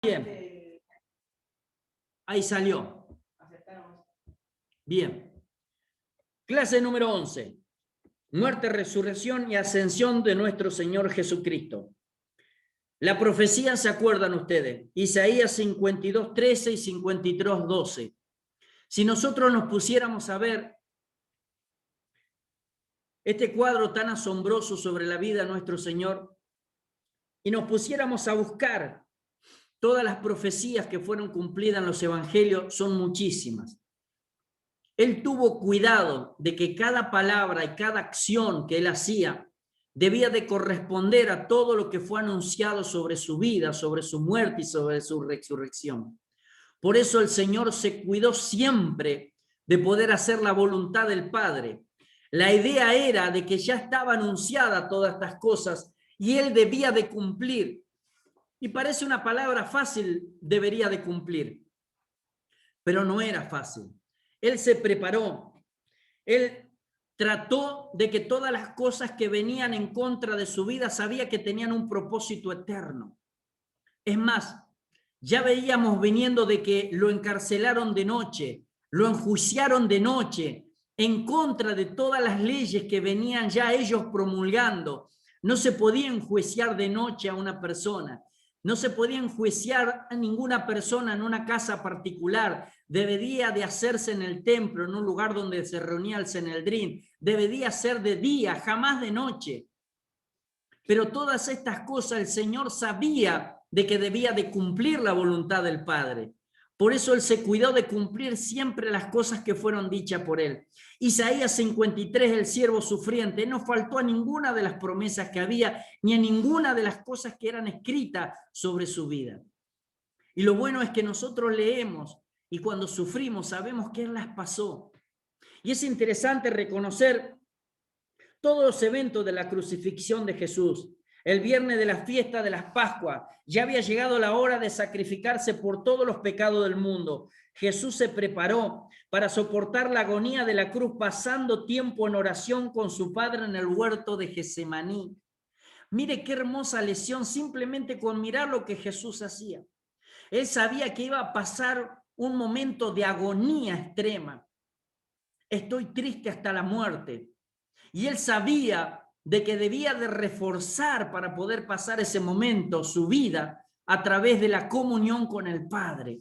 Bien. Ahí salió. Bien. Clase número 11. Muerte, resurrección y ascensión de nuestro Señor Jesucristo. La profecía, ¿se acuerdan ustedes? Isaías 52, 13 y 52, 12. Si nosotros nos pusiéramos a ver este cuadro tan asombroso sobre la vida de nuestro Señor y nos pusiéramos a buscar todas las profecías que fueron cumplidas en los evangelios, son muchísimas. Él tuvo cuidado de que cada palabra y cada acción que él hacía debía de corresponder a todo lo que fue anunciado sobre su vida, sobre su muerte y sobre su resurrección. Por eso el Señor se cuidó siempre de poder hacer la voluntad del Padre. La idea era de que ya estaba anunciada todas estas cosas y él debía de cumplir. Y parece una palabra fácil, debería de cumplir, pero no era fácil. Él se preparó, él trató de que todas las cosas que venían en contra de su vida sabía que tenían un propósito eterno. Es más, ya veíamos viniendo de que lo encarcelaron de noche, lo enjuiciaron de noche, en contra de todas las leyes que venían ya ellos promulgando. No se podía enjuiciar de noche a una persona. No se podía enjuiciar a ninguna persona en una casa particular. Debería de hacerse en el templo, en un lugar donde se reunía el Sanedrín. Debería ser de día, jamás de noche. Pero todas estas cosas el Señor sabía de que debía de cumplir la voluntad del Padre. Por eso él se cuidó de cumplir siempre las cosas que fueron dichas por él. Isaías 53, el siervo sufriente, no faltó a ninguna de las promesas que había, ni a ninguna de las cosas que eran escritas sobre su vida. Y lo bueno es que nosotros leemos y cuando sufrimos sabemos que él las pasó. Y es interesante reconocer todos los eventos de la crucifixión de Jesús. El viernes de la fiesta de las Pascuas, ya había llegado la hora de sacrificarse por todos los pecados del mundo. Jesús se preparó para soportar la agonía de la cruz, pasando tiempo en oración con su Padre en el huerto de Getsemaní. Mire qué hermosa lección simplemente con mirar lo que Jesús hacía. Él sabía que iba a pasar un momento de agonía extrema. Estoy triste hasta la muerte. Y él sabía de que debía de reforzar para poder pasar ese momento, su vida, a través de la comunión con el Padre.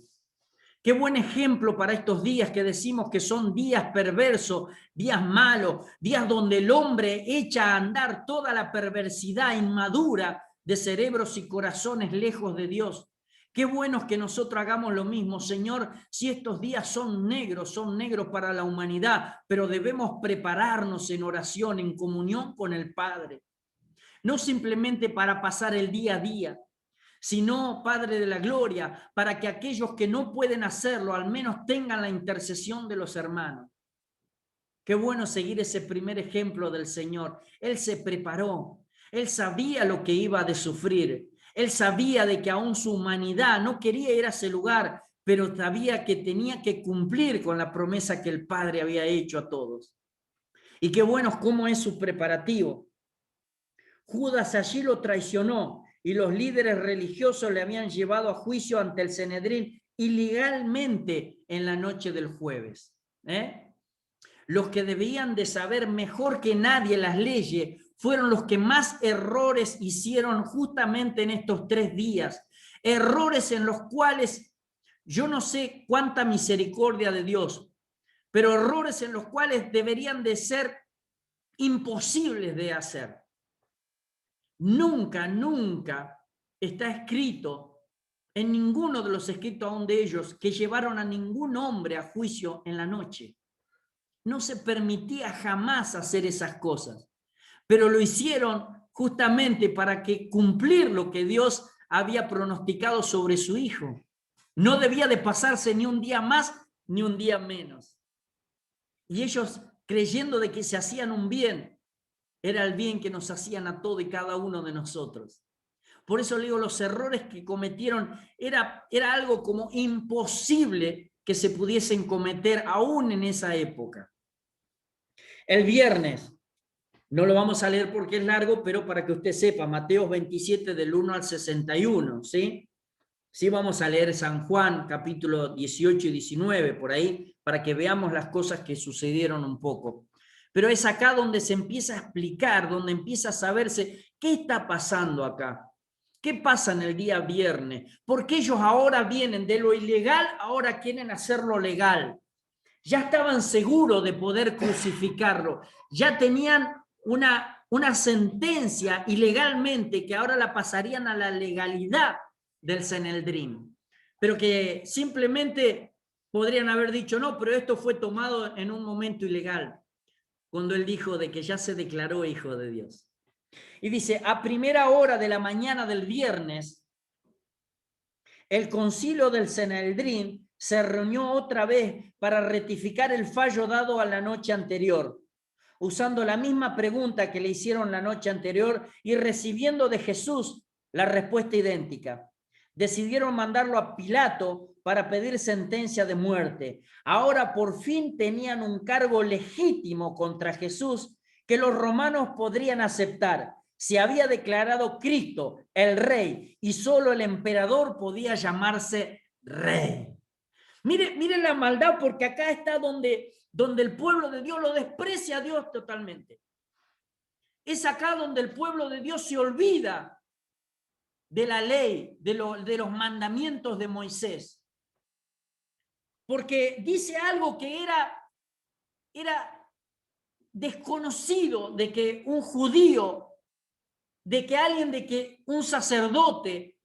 Qué buen ejemplo para estos días que decimos que son días perversos, días malos, días donde el hombre echa a andar toda la perversidad inmadura de cerebros y corazones lejos de Dios. Qué bueno es que nosotros hagamos lo mismo, Señor, si estos días son negros para la humanidad, pero debemos prepararnos en oración, en comunión con el Padre. No simplemente para pasar el día a día, sino, Padre de la gloria, para que aquellos que no pueden hacerlo, al menos tengan la intercesión de los hermanos. Qué bueno seguir ese primer ejemplo del Señor. Él se preparó, él sabía lo que iba a sufrir. Él sabía de que aún su humanidad no quería ir a ese lugar, pero sabía que tenía que cumplir con la promesa que el Padre había hecho a todos. Y qué bueno cómo es su preparativo. Judas allí lo traicionó y los líderes religiosos le habían llevado a juicio ante el Sanedrín ilegalmente en la noche del jueves. Los que debían de saber mejor que nadie las leyes fueron los que más errores hicieron justamente en estos 3 días. Errores en los cuales yo no sé cuánta misericordia de Dios, pero errores en los cuales deberían de ser imposibles de hacer. Nunca, nunca está escrito en ninguno de los escritos aún de ellos que llevaron a ningún hombre a juicio en la noche. No se permitía jamás hacer esas cosas, pero lo hicieron justamente para que cumplir lo que Dios había pronosticado sobre su Hijo. No debía de pasarse ni un día más ni un día menos. Y ellos, creyendo de que se hacían un bien, era el bien que nos hacían a todo y cada uno de nosotros. Por eso le digo, los errores que cometieron era algo como imposible que se pudiesen cometer aún en esa época. El viernes, no lo vamos a leer porque es largo, pero para que usted sepa, Mateo 27 del 1 al 61, ¿sí? Sí, vamos a leer San Juan, capítulo 18 y 19, por ahí, para que veamos las cosas que sucedieron un poco. Pero es acá donde se empieza a explicar, donde empieza a saberse qué está pasando acá. ¿Qué pasa en el día viernes? Porque ellos ahora vienen de lo ilegal, ahora quieren hacerlo legal. Ya estaban seguros de poder crucificarlo. Ya tenían una sentencia ilegalmente que ahora la pasarían a la legalidad del Sanedrín, pero que simplemente podrían haber dicho no, pero esto fue tomado en un momento ilegal, cuando él dijo de que ya se declaró hijo de Dios. Y dice, a primera hora de la mañana del viernes, el concilio del Sanedrín se reunió otra vez para rectificar el fallo dado a la noche anterior, usando la misma pregunta que le hicieron la noche anterior y recibiendo de Jesús la respuesta idéntica. Decidieron mandarlo a Pilato para pedir sentencia de muerte. Ahora por fin tenían un cargo legítimo contra Jesús que los romanos podrían aceptar. Se había declarado Cristo el rey y solo el emperador podía llamarse rey. Mire la maldad, porque acá está donde el pueblo de Dios lo desprecia a Dios totalmente. Es acá donde el pueblo de Dios se olvida de la ley, de los mandamientos de Moisés. Porque dice algo que era desconocido, de que un judío, de que alguien, de que un sacerdote,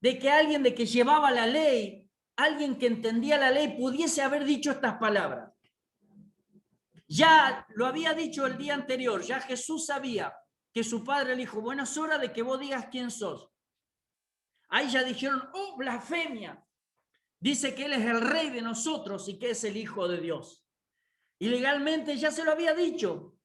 de que alguien de que llevaba la ley, alguien que entendía la ley, pudiese haber dicho estas palabras. Ya lo había dicho el día anterior, ya Jesús sabía que su padre le dijo, bueno, es hora de que vos digas quién sos. Ahí ya dijeron, oh, blasfemia. Dice que él es el rey de nosotros y que es el hijo de Dios. Y legalmente ya se lo había dicho.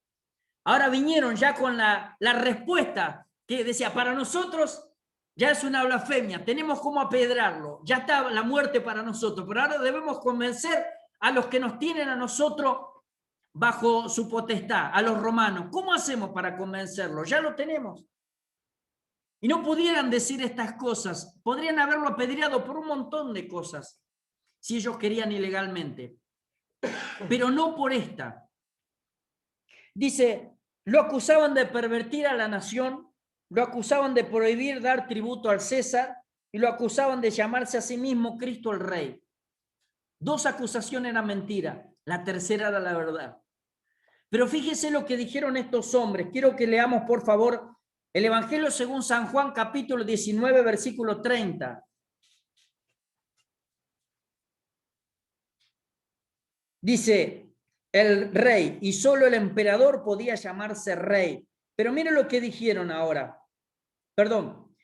Ahora vinieron ya con la respuesta que decía, para nosotros ya es una blasfemia, tenemos cómo apedrarlo, ya está la muerte para nosotros, pero ahora debemos convencer a los que nos tienen a nosotros bajo su potestad, a los romanos. ¿Cómo hacemos para convencerlos? Ya lo tenemos. Y no pudieran decir estas cosas, podrían haberlo apedreado por un montón de cosas, si ellos querían ilegalmente, pero no por esta. Dice, lo acusaban de pervertir a la nación, lo acusaban de prohibir dar tributo al César y lo acusaban de llamarse a sí mismo Cristo el Rey. Dos acusaciones eran mentira, la tercera era la verdad. Pero fíjese lo que dijeron estos hombres. Quiero que leamos, por favor, el Evangelio según San Juan, capítulo 19, versículo 30. Dice, el rey, y solo el emperador podía llamarse rey. Pero mire lo que dijeron ahora. Perdón.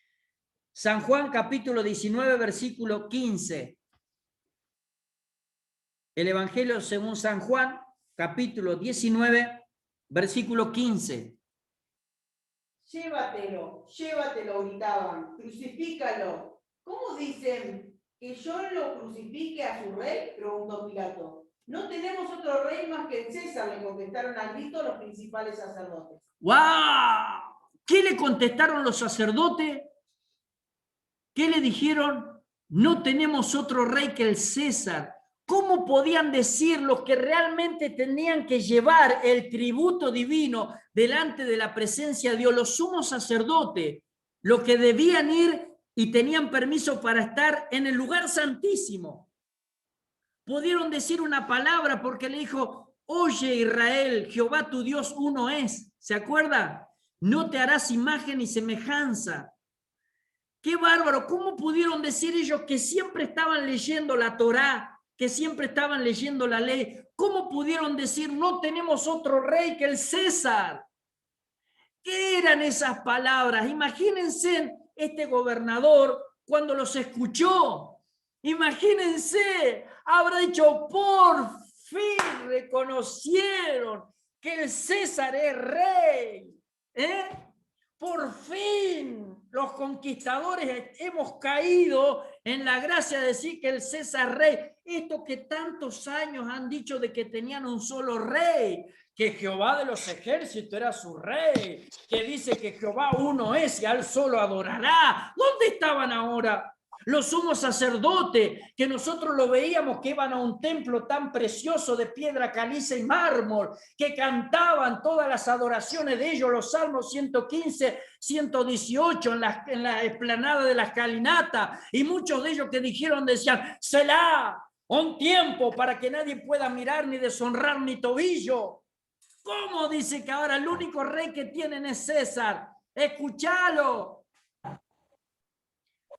San Juan, capítulo 19, versículo 15. El Evangelio según San Juan, capítulo 19, versículo 15. Llévatelo, gritaban, crucifícalo. ¿Cómo dicen que yo lo crucifique a su rey? Preguntó Pilato. No tenemos otro rey más que el César, le contestaron al grito los principales sacerdotes. ¡Guau! ¿Qué le contestaron los sacerdotes? ¿Qué le dijeron? No tenemos otro rey que el César. ¿Cómo podían decir los que realmente tenían que llevar el tributo divino delante de la presencia de Dios, los sumos sacerdotes, los que debían ir y tenían permiso para estar en el lugar santísimo? Pudieron decir una palabra porque le dijo, oye Israel, Jehová tu Dios uno es. ¿Se acuerda? No te harás imagen ni semejanza. ¡Qué bárbaro! ¿Cómo pudieron decir ellos que siempre estaban leyendo la Torá, que siempre estaban leyendo la ley? ¿Cómo pudieron decir no tenemos otro rey que el César? ¿Qué eran esas palabras? Imagínense este gobernador cuando los escuchó. Imagínense, habrá dicho, por fin reconocieron que el César es rey. Por fin los conquistadores hemos caído en la gracia de decir que el César rey, esto que tantos años han dicho de que tenían un solo rey, que Jehová de los ejércitos era su rey, que dice que Jehová uno es y a él solo adorará. ¿Dónde estaban ahora? Los sumos sacerdotes, que nosotros lo veíamos que iban a un templo tan precioso de piedra caliza y mármol, que cantaban todas las adoraciones de ellos, los salmos 115, 118 en la explanada de la escalinata, y muchos de ellos que decían, Selah, un tiempo para que nadie pueda mirar ni deshonrar mi tobillo. ¿Cómo dice que ahora el único rey que tienen es César? Escúchalo.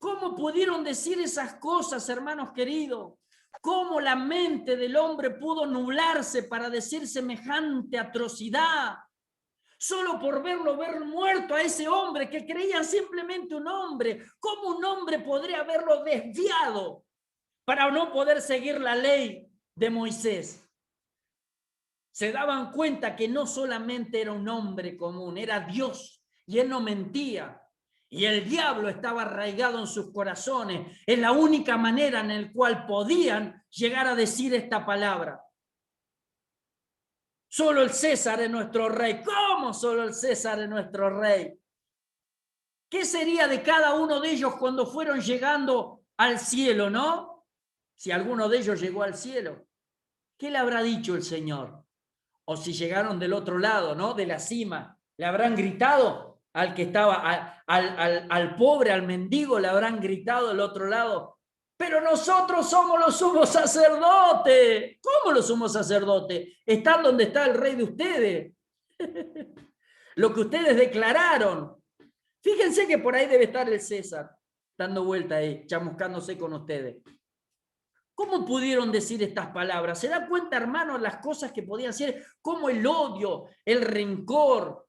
¿Cómo pudieron decir esas cosas, hermanos queridos? ¿Cómo la mente del hombre pudo nublarse para decir semejante atrocidad? Solo por ver muerto a ese hombre que creían simplemente un hombre. ¿Cómo un hombre podría haberlo desviado para no poder seguir la ley de Moisés? Se daban cuenta que no solamente era un hombre común, era Dios, y él no mentía. Y el diablo estaba arraigado en sus corazones. Es la única manera en la cual podían llegar a decir esta palabra. Solo el César es nuestro rey. ¿Cómo solo el César es nuestro rey? ¿Qué sería de cada uno de ellos cuando fueron llegando al cielo, no? Si alguno de ellos llegó al cielo, ¿qué le habrá dicho el Señor? O si llegaron del otro lado, ¿no? De la cima, le habrán gritado al que estaba, al pobre, al mendigo, le habrán gritado del otro lado. Pero nosotros somos los sumos sacerdotes. ¿Cómo los sumos sacerdotes? Están donde está el rey de ustedes. Lo que ustedes declararon. Fíjense que por ahí debe estar el César, dando vuelta ahí, chamuscándose con ustedes. ¿Cómo pudieron decir estas palabras? ¿Se da cuenta, hermanos, las cosas que podían ser? Como el odio, el rencor,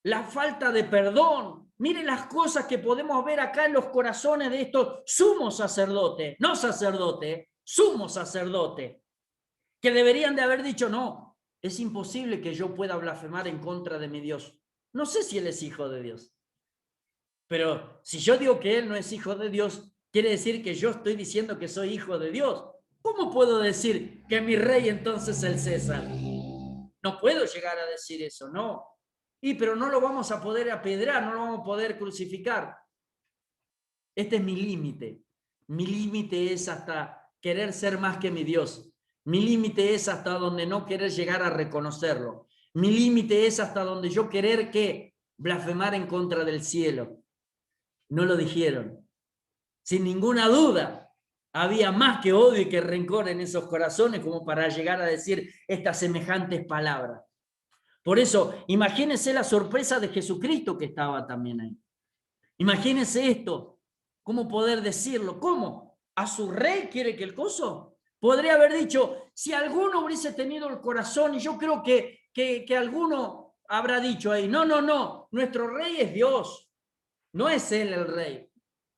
la falta de perdón. Miren las cosas que podemos ver acá en los corazones de estos sumos sacerdotes, no sacerdotes, sumos sacerdotes, que deberían de haber dicho, no, es imposible que yo pueda blasfemar en contra de mi Dios. No sé si él es hijo de Dios, pero si yo digo que él no es hijo de Dios, quiere decir que yo estoy diciendo que soy hijo de Dios. ¿Cómo puedo decir que mi rey entonces es el César? No puedo llegar a decir eso, no. Pero no lo vamos a poder apedrear, no lo vamos a poder crucificar. Este es mi límite. Mi límite es hasta querer ser más que mi Dios. Mi límite es hasta donde no querer llegar a reconocerlo. Mi límite es hasta donde yo querer que blasfemar en contra del cielo. No lo dijeron. Sin ninguna duda, había más que odio y que rencor en esos corazones como para llegar a decir estas semejantes palabras. Por eso, imagínense la sorpresa de Jesucristo que estaba también ahí. Imagínense esto, cómo poder decirlo. ¿Cómo? ¿A su rey quiere que el coso? Podría haber dicho, si alguno hubiese tenido el corazón, y yo creo que alguno habrá dicho ahí, no, nuestro rey es Dios, no es él el rey.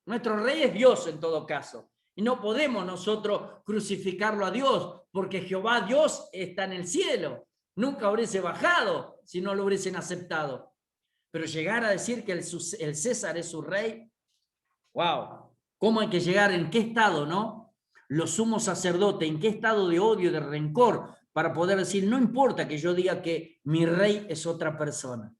Nuestro rey es Dios en todo caso. Y no podemos nosotros crucificarlo a Dios, porque Jehová Dios está en el cielo. Nunca hubiese bajado si no lo hubiesen aceptado. Pero llegar a decir que el César es su rey, wow, ¿cómo hay que llegar? ¿En qué estado, no? Los sumos sacerdotes, ¿en qué estado de odio, de rencor, para poder decir, no importa que yo diga que mi rey es otra persona?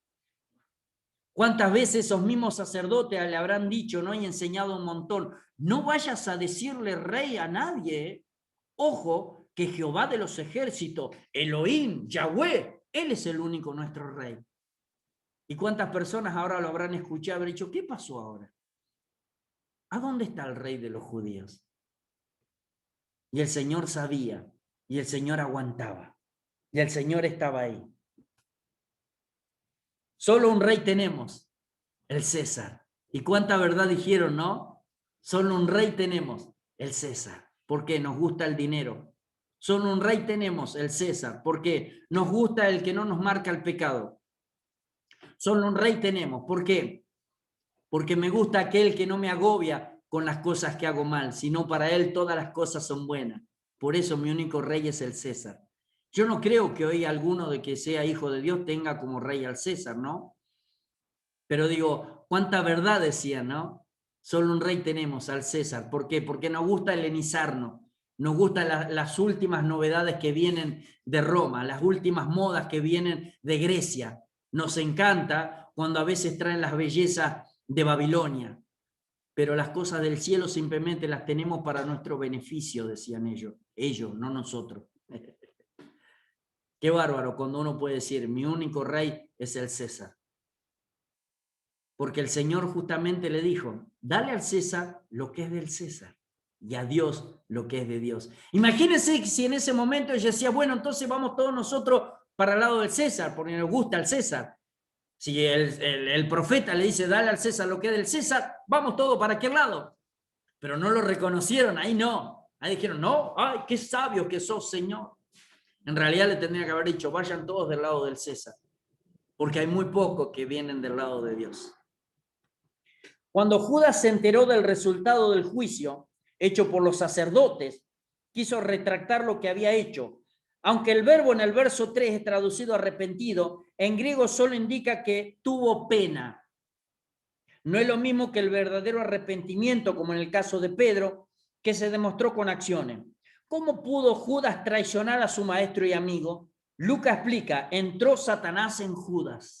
¿Cuántas veces esos mismos sacerdotes le habrán dicho, ¿no? Y enseñado un montón, no vayas a decirle rey a nadie. Ojo, que Jehová de los ejércitos, Elohim, Yahweh, él es el único nuestro rey. ¿Y cuántas personas ahora lo habrán escuchado y habrán dicho, ¿qué pasó ahora? ¿A dónde está el rey de los judíos? Y el Señor sabía, y el Señor aguantaba, y el Señor estaba ahí. Solo un rey tenemos, el César. ¿Y cuánta verdad dijeron, no? Solo un rey tenemos, el César. ¿Por qué? Nos gusta el dinero. Solo un rey tenemos, el César. ¿Por qué? Nos gusta el que no nos marca el pecado. Solo un rey tenemos. ¿Por qué? Porque me gusta aquel que no me agobia con las cosas que hago mal, sino para él todas las cosas son buenas. Por eso mi único rey es el César. Yo no creo que hoy alguno de que sea hijo de Dios tenga como rey al César, ¿no? Pero digo, cuánta verdad decían, ¿no? Solo un rey tenemos, al César. ¿Por qué? Porque nos gusta helenizarnos. Nos gustan las últimas novedades que vienen de Roma, las últimas modas que vienen de Grecia. Nos encanta cuando a veces traen las bellezas de Babilonia. pero las cosas del cielo simplemente las tenemos para nuestro beneficio, decían ellos, no nosotros. Qué bárbaro cuando uno puede decir, mi único rey es el César. Porque el Señor justamente le dijo, dale al César lo que es del César y a Dios lo que es de Dios. Imagínense si en ese momento ella decía, bueno, entonces vamos todos nosotros para el lado del César, porque nos gusta el César. Si el profeta le dice, dale al César lo que es del César, vamos todos para aquel lado. Pero no lo reconocieron, ahí no. Ahí dijeron, no, ay, qué sabio que sos, Señor. En realidad le tendría que haber dicho, vayan todos del lado del César, porque hay muy pocos que vienen del lado de Dios. Cuando Judas se enteró del resultado del juicio hecho por los sacerdotes, quiso retractar lo que había hecho. Aunque el verbo en el verso 3 es traducido arrepentido, en griego solo indica que tuvo pena. No es lo mismo que el verdadero arrepentimiento, como en el caso de Pedro, que se demostró con acciones. ¿Cómo pudo Judas traicionar a su maestro y amigo? Lucas explica, entró Satanás en Judas.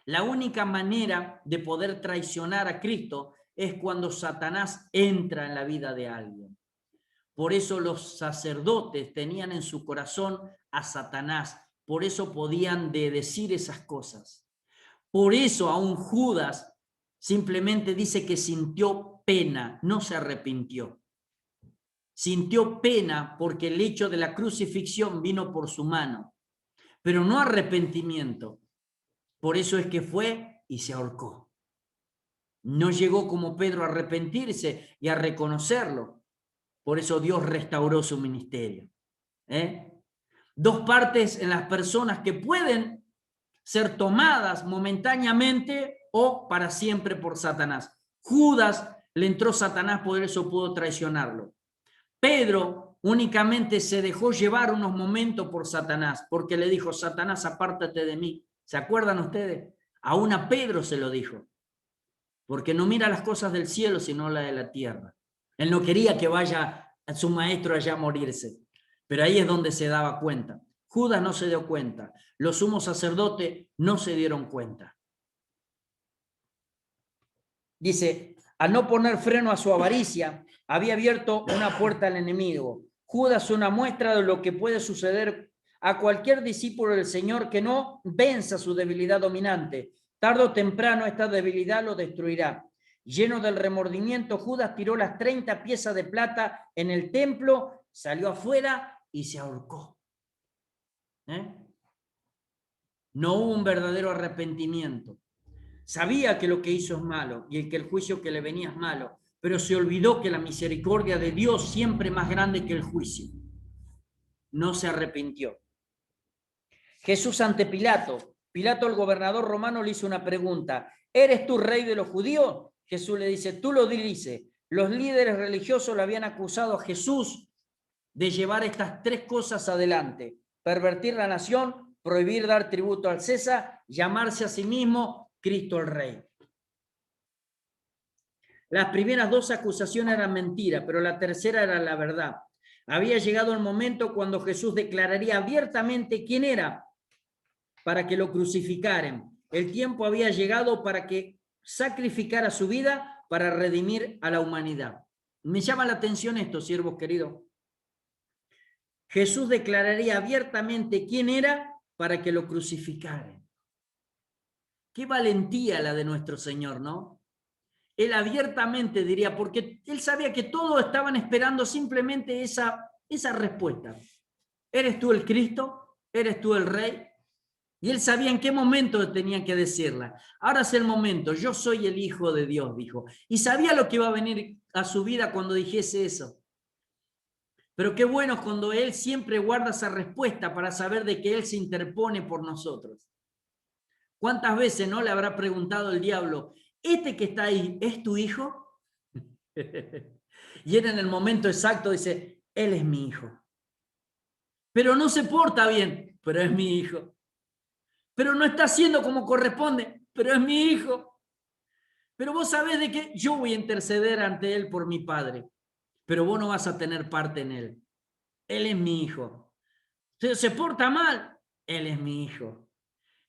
La única manera de poder traicionar a Cristo es cuando Satanás entra en la vida de alguien. Por eso los sacerdotes tenían en su corazón a Satanás. Por eso podían decir esas cosas. Por eso aún Judas simplemente dice que sintió pena, no se arrepintió. Sintió pena porque el hecho de la crucifixión vino por su mano, pero no arrepentimiento. Por eso es que fue y se ahorcó. No llegó como Pedro a arrepentirse y a reconocerlo. Por eso Dios restauró su ministerio. Dos partes en las personas que pueden ser tomadas momentáneamente o para siempre por Satanás. Judas le entró Satanás, por eso pudo traicionarlo. Pedro únicamente se dejó llevar unos momentos por Satanás, porque le dijo, Satanás, apártate de mí. ¿Se acuerdan ustedes? Aún a Pedro se lo dijo, porque no mira las cosas del cielo, sino la de la tierra. Él no quería que vaya a su maestro allá a morirse, pero ahí es donde se daba cuenta. Judas no se dio cuenta, los sumos sacerdotes no se dieron cuenta. Dice, al no poner freno a su avaricia, había abierto una puerta al enemigo. Judas, una muestra de lo que puede suceder a cualquier discípulo del Señor que no venza su debilidad dominante. Tarde o temprano esta debilidad lo destruirá. Lleno del remordimiento, Judas tiró las 30 piezas de plata en el templo, salió afuera y se ahorcó. No hubo un verdadero arrepentimiento. Sabía que lo que hizo es malo y que el juicio que le venía es malo, pero se olvidó que la misericordia de Dios siempre es más grande que el juicio. No se arrepintió. Jesús ante Pilato. Pilato, el gobernador romano, le hizo una pregunta. ¿Eres tú rey de los judíos? Jesús le dice, tú lo dices. Los líderes religiosos le habían acusado a Jesús de llevar estas tres cosas adelante. Pervertir la nación, prohibir dar tributo al César, llamarse a sí mismo Cristo el Rey. Las primeras dos acusaciones eran mentiras, pero la tercera era la verdad. Había llegado el momento cuando Jesús declararía abiertamente quién era para que lo crucificaran. El tiempo había llegado para que sacrificara su vida para redimir a la humanidad. Me llama la atención esto, siervos queridos. Jesús declararía abiertamente quién era para que lo crucificaran. Qué valentía la de nuestro Señor, ¿no? Él abiertamente diría, porque él sabía que todos estaban esperando simplemente esa respuesta. ¿Eres tú el Cristo? ¿Eres tú el Rey? Y él sabía en qué momento tenía que decirla. Ahora es el momento, yo soy el Hijo de Dios, dijo. Y sabía lo que iba a venir a su vida cuando dijese eso. Pero qué bueno es cuando él siempre guarda esa respuesta para saber de que él se interpone por nosotros. ¿Cuántas veces no le habrá preguntado el diablo, este que está ahí, ¿es tu hijo? Y él en el momento exacto dice, él es mi hijo. Pero no se porta bien, pero es mi hijo. Pero no está haciendo como corresponde, pero es mi hijo. Pero vos sabés de que yo voy a interceder ante él por mi padre, pero vos no vas a tener parte en él. Él es mi hijo. Se porta mal, él es mi hijo.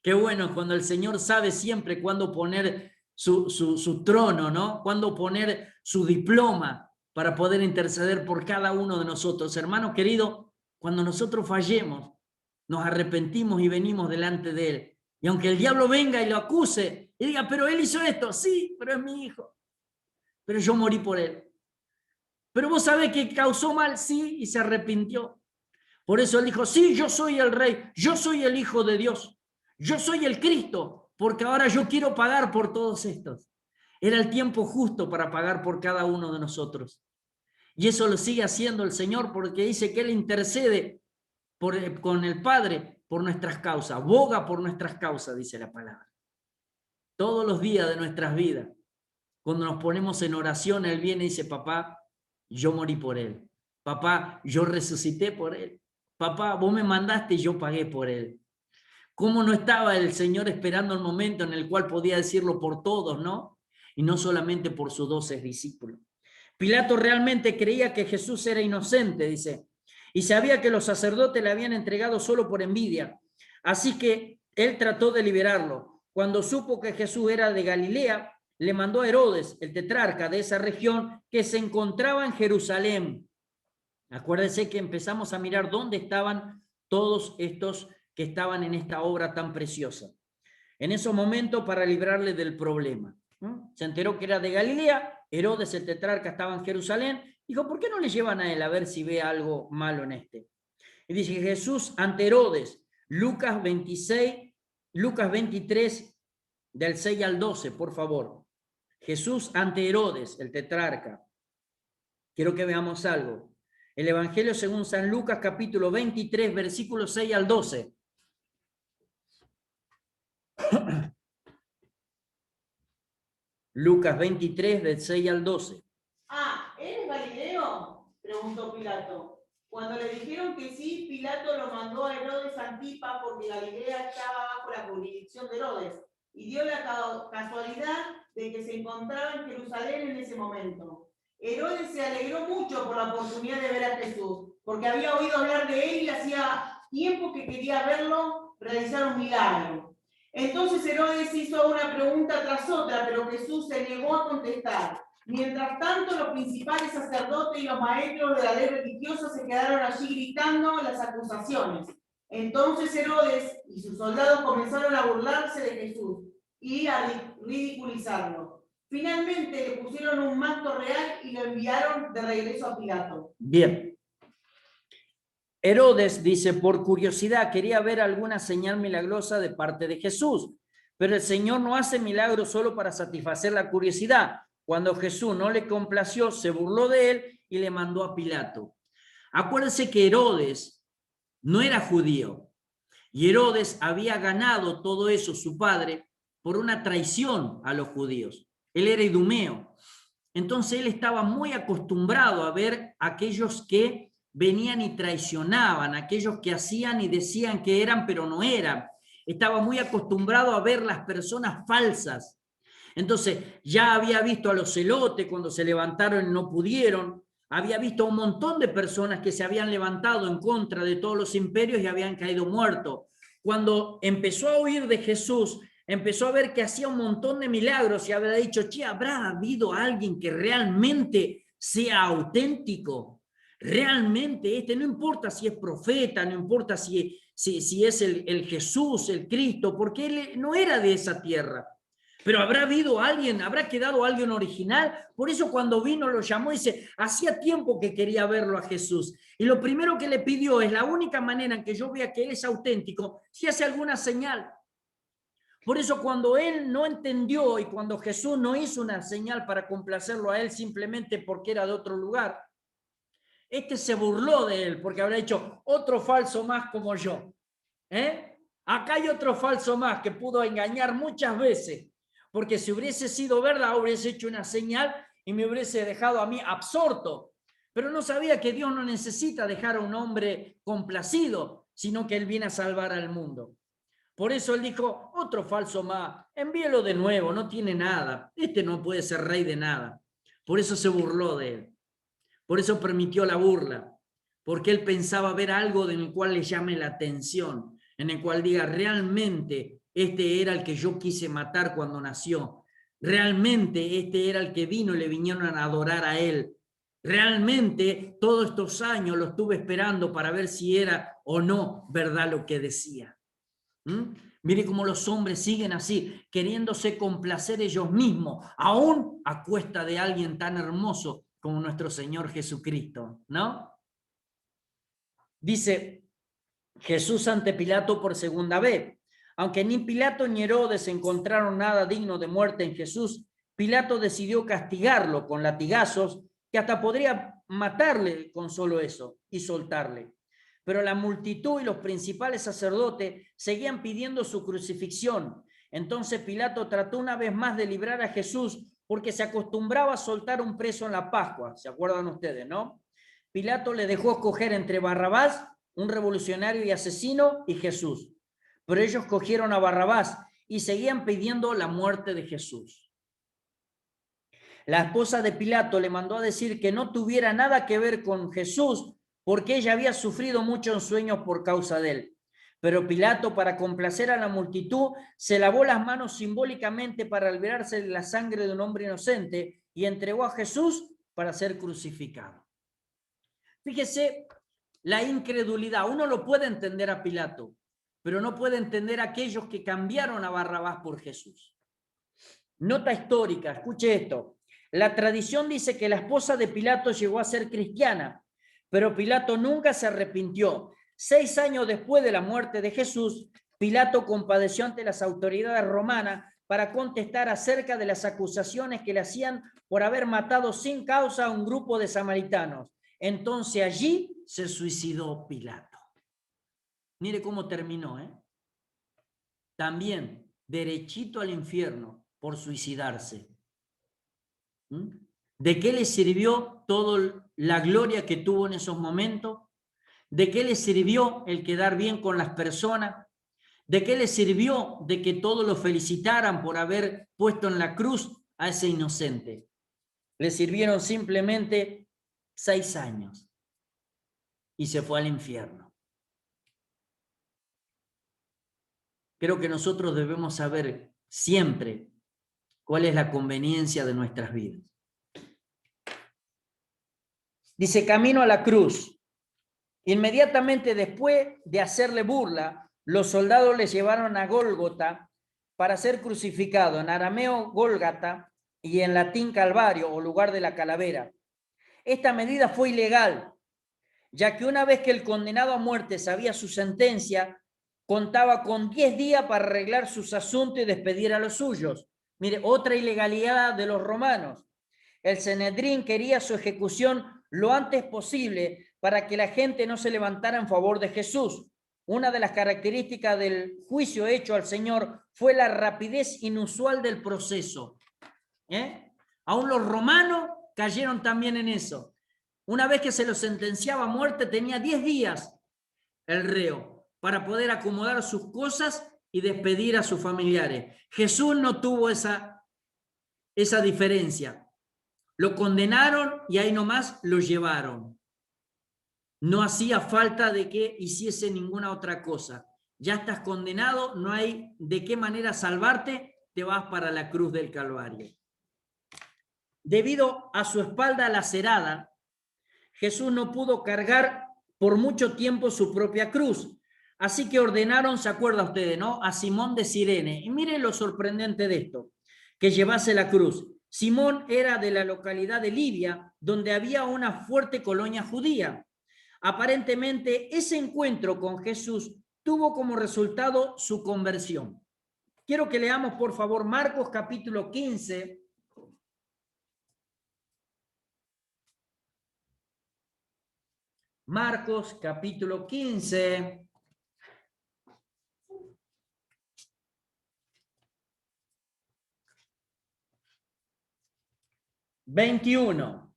Qué bueno cuando el Señor sabe siempre cuándo poner su trono, ¿no? Cuándo poner su diploma para poder interceder por cada uno de nosotros. Hermano querido, cuando nosotros fallemos, nos arrepentimos y venimos delante de Él. Y aunque el diablo venga y lo acuse y diga, pero Él hizo esto, sí, pero es mi hijo. Pero yo morí por Él. Pero vos sabés que causó mal, sí, y se arrepintió. Por eso Él dijo, sí, yo soy el Rey, yo soy el Hijo de Dios, yo soy el Cristo, porque ahora yo quiero pagar por todos estos. Era el tiempo justo para pagar por cada uno de nosotros. Y eso lo sigue haciendo el Señor porque dice que Él intercede con el Padre por nuestras causas, boga por nuestras causas, dice la palabra. Todos los días de nuestras vidas, cuando nos ponemos en oración, Él viene y dice, papá, yo morí por Él. Papá, yo resucité por Él. Papá, vos me mandaste y yo pagué por Él. ¿Cómo no estaba el Señor esperando el momento en el cual podía decirlo por todos, no? Y no solamente por sus 12 discípulos. Pilato realmente creía que Jesús era inocente, dice, y sabía que los sacerdotes le habían entregado solo por envidia. Así que él trató de liberarlo. Cuando supo que Jesús era de Galilea, le mandó a Herodes, el tetrarca de esa región, que se encontraba en Jerusalén. Acuérdense que empezamos a mirar dónde estaban todos estos que estaban en esta obra tan preciosa. En esos momentos para librarle del problema. Se enteró que era de Galilea, Herodes el tetrarca estaba en Jerusalén, dijo, ¿por qué no le llevan a él a ver si ve algo malo en este? Y dice Jesús ante Herodes, Lucas 23, del 6 al 12, por favor. Jesús ante Herodes, el tetrarca. Quiero que veamos algo. El Evangelio según San Lucas, capítulo 23, versículos 6 al 12. Lucas 23, del 6 al 12. ¿Eres Galileo? Preguntó Pilato. Cuando le dijeron que sí, Pilato lo mandó a Herodes Antipa porque Galilea estaba bajo la jurisdicción de Herodes y dio la casualidad de que se encontraba en Jerusalén en ese momento. Herodes se alegró mucho por la oportunidad de ver a Jesús, porque había oído hablar de él y hacía tiempo que quería verlo realizar un milagro. Entonces Herodes hizo una pregunta tras otra, pero Jesús se negó a contestar. Mientras tanto, los principales sacerdotes y los maestros de la ley religiosa se quedaron allí gritando las acusaciones. Entonces Herodes y sus soldados comenzaron a burlarse de Jesús y a ridiculizarlo. Finalmente le pusieron un manto real y lo enviaron de regreso a Pilato. Bien. Herodes dice, por curiosidad, quería ver alguna señal milagrosa de parte de Jesús, pero el Señor no hace milagros solo para satisfacer la curiosidad. Cuando Jesús no le complació, se burló de él y le mandó a Pilato. Acuérdense que Herodes no era judío y Herodes había ganado todo eso, su padre, por una traición a los judíos. Él era idumeo. Entonces él estaba muy acostumbrado a ver a aquellos que venían y traicionaban, aquellos que hacían y decían que eran, pero no eran. Estaba muy acostumbrado a ver las personas falsas. Entonces ya había visto a los celotes cuando se levantaron y no pudieron. Había visto a un montón de personas que se habían levantado en contra de todos los imperios y habían caído muertos. Cuando empezó a oír de Jesús, empezó a ver que hacía un montón de milagros y había dicho, che, ¿habrá habido alguien que realmente sea auténtico? Realmente no importa si es profeta, no importa si es el Jesús, el Cristo, porque él no era de esa tierra. Pero habrá habido alguien, habrá quedado alguien original. Por eso cuando vino lo llamó y dice, hacía tiempo que quería verlo a Jesús. Y lo primero que le pidió es la única manera en que yo vea que él es auténtico, si hace alguna señal. Por eso cuando él no entendió y cuando Jesús no hizo una señal para complacerlo a él simplemente porque era de otro lugar, se burló de él porque habrá dicho otro falso más como yo. Acá hay otro falso más que pudo engañar muchas veces. Porque si hubiese sido verdad, hubiese hecho una señal y me hubiese dejado a mí absorto. Pero no sabía que Dios no necesita dejar a un hombre complacido, sino que Él viene a salvar al mundo. Por eso Él dijo, otro falso más, envíelo de nuevo, no tiene nada. No puede ser rey de nada. Por eso se burló de Él. Por eso permitió la burla. Porque Él pensaba ver algo en el cual le llame la atención, en el cual diga, realmente este era el que yo quise matar cuando nació. Realmente este era el que vino y le vinieron a adorar a él. Realmente todos estos años lo estuve esperando para ver si era o no verdad lo que decía. Mire cómo los hombres siguen así, queriéndose complacer ellos mismos, aún a cuesta de alguien tan hermoso como nuestro Señor Jesucristo, ¿no? Dice Jesús ante Pilato por segunda vez. Aunque ni Pilato ni Herodes encontraron nada digno de muerte en Jesús, Pilato decidió castigarlo con latigazos, que hasta podría matarle con solo eso y soltarle. Pero la multitud y los principales sacerdotes seguían pidiendo su crucifixión. Entonces Pilato trató una vez más de librar a Jesús, porque se acostumbraba a soltar un preso en la Pascua. ¿Se acuerdan ustedes, no? Pilato le dejó escoger entre Barrabás, un revolucionario y asesino, y Jesús. Pero ellos cogieron a Barrabás y seguían pidiendo la muerte de Jesús. La esposa de Pilato le mandó a decir que no tuviera nada que ver con Jesús, porque ella había sufrido mucho en sueños por causa de él. Pero Pilato, para complacer a la multitud, se lavó las manos simbólicamente para liberarse de la sangre de un hombre inocente y entregó a Jesús para ser crucificado. Fíjese la incredulidad. Uno lo puede entender a Pilato, pero no puede entender a aquellos que cambiaron a Barrabás por Jesús. Nota histórica, escuche esto. La tradición dice que la esposa de Pilato llegó a ser cristiana, pero Pilato nunca se arrepintió. 6 años después de la muerte de Jesús, Pilato compadeció ante las autoridades romanas para contestar acerca de las acusaciones que le hacían por haber matado sin causa a un grupo de samaritanos. Entonces allí se suicidó Pilato. Mire cómo terminó, ¿eh? También derechito al infierno por suicidarse. ¿De qué le sirvió toda la gloria que tuvo en esos momentos? ¿De qué le sirvió el quedar bien con las personas? ¿De qué le sirvió de que todos lo felicitaran por haber puesto en la cruz a ese inocente? Le sirvieron simplemente 6 años y se fue al infierno. Creo que nosotros debemos saber siempre cuál es la conveniencia de nuestras vidas. Dice, camino a la cruz. Inmediatamente después de hacerle burla, los soldados le llevaron a Gólgota para ser crucificado, en arameo Gólgata y en latín Calvario o lugar de la calavera. Esta medida fue ilegal, ya que una vez que el condenado a muerte sabía su sentencia, contaba con 10 días para arreglar sus asuntos y despedir a los suyos. Mire, otra ilegalidad de los romanos. El Sanedrín quería su ejecución lo antes posible para que la gente no se levantara en favor de Jesús. Una de las características del juicio hecho al Señor fue la rapidez inusual del proceso. Aún los romanos cayeron también en eso. Una vez que se lo sentenciaba a muerte, tenía 10 días el reo para poder acomodar sus cosas y despedir a sus familiares. Jesús no tuvo esa diferencia. Lo condenaron y ahí nomás lo llevaron. No hacía falta de que hiciese ninguna otra cosa. Ya estás condenado, no hay de qué manera salvarte, te vas para la cruz del Calvario. Debido a su espalda lacerada, Jesús no pudo cargar por mucho tiempo su propia cruz. Así que ordenaron, ¿se acuerdan ustedes, no? A Simón de Cirene. Y miren lo sorprendente de esto, que llevase la cruz. Simón era de la localidad de Libia, donde había una fuerte colonia judía. Aparentemente, ese encuentro con Jesús tuvo como resultado su conversión. Quiero que leamos, por favor, Marcos capítulo 15. Marcos capítulo 15. ...21.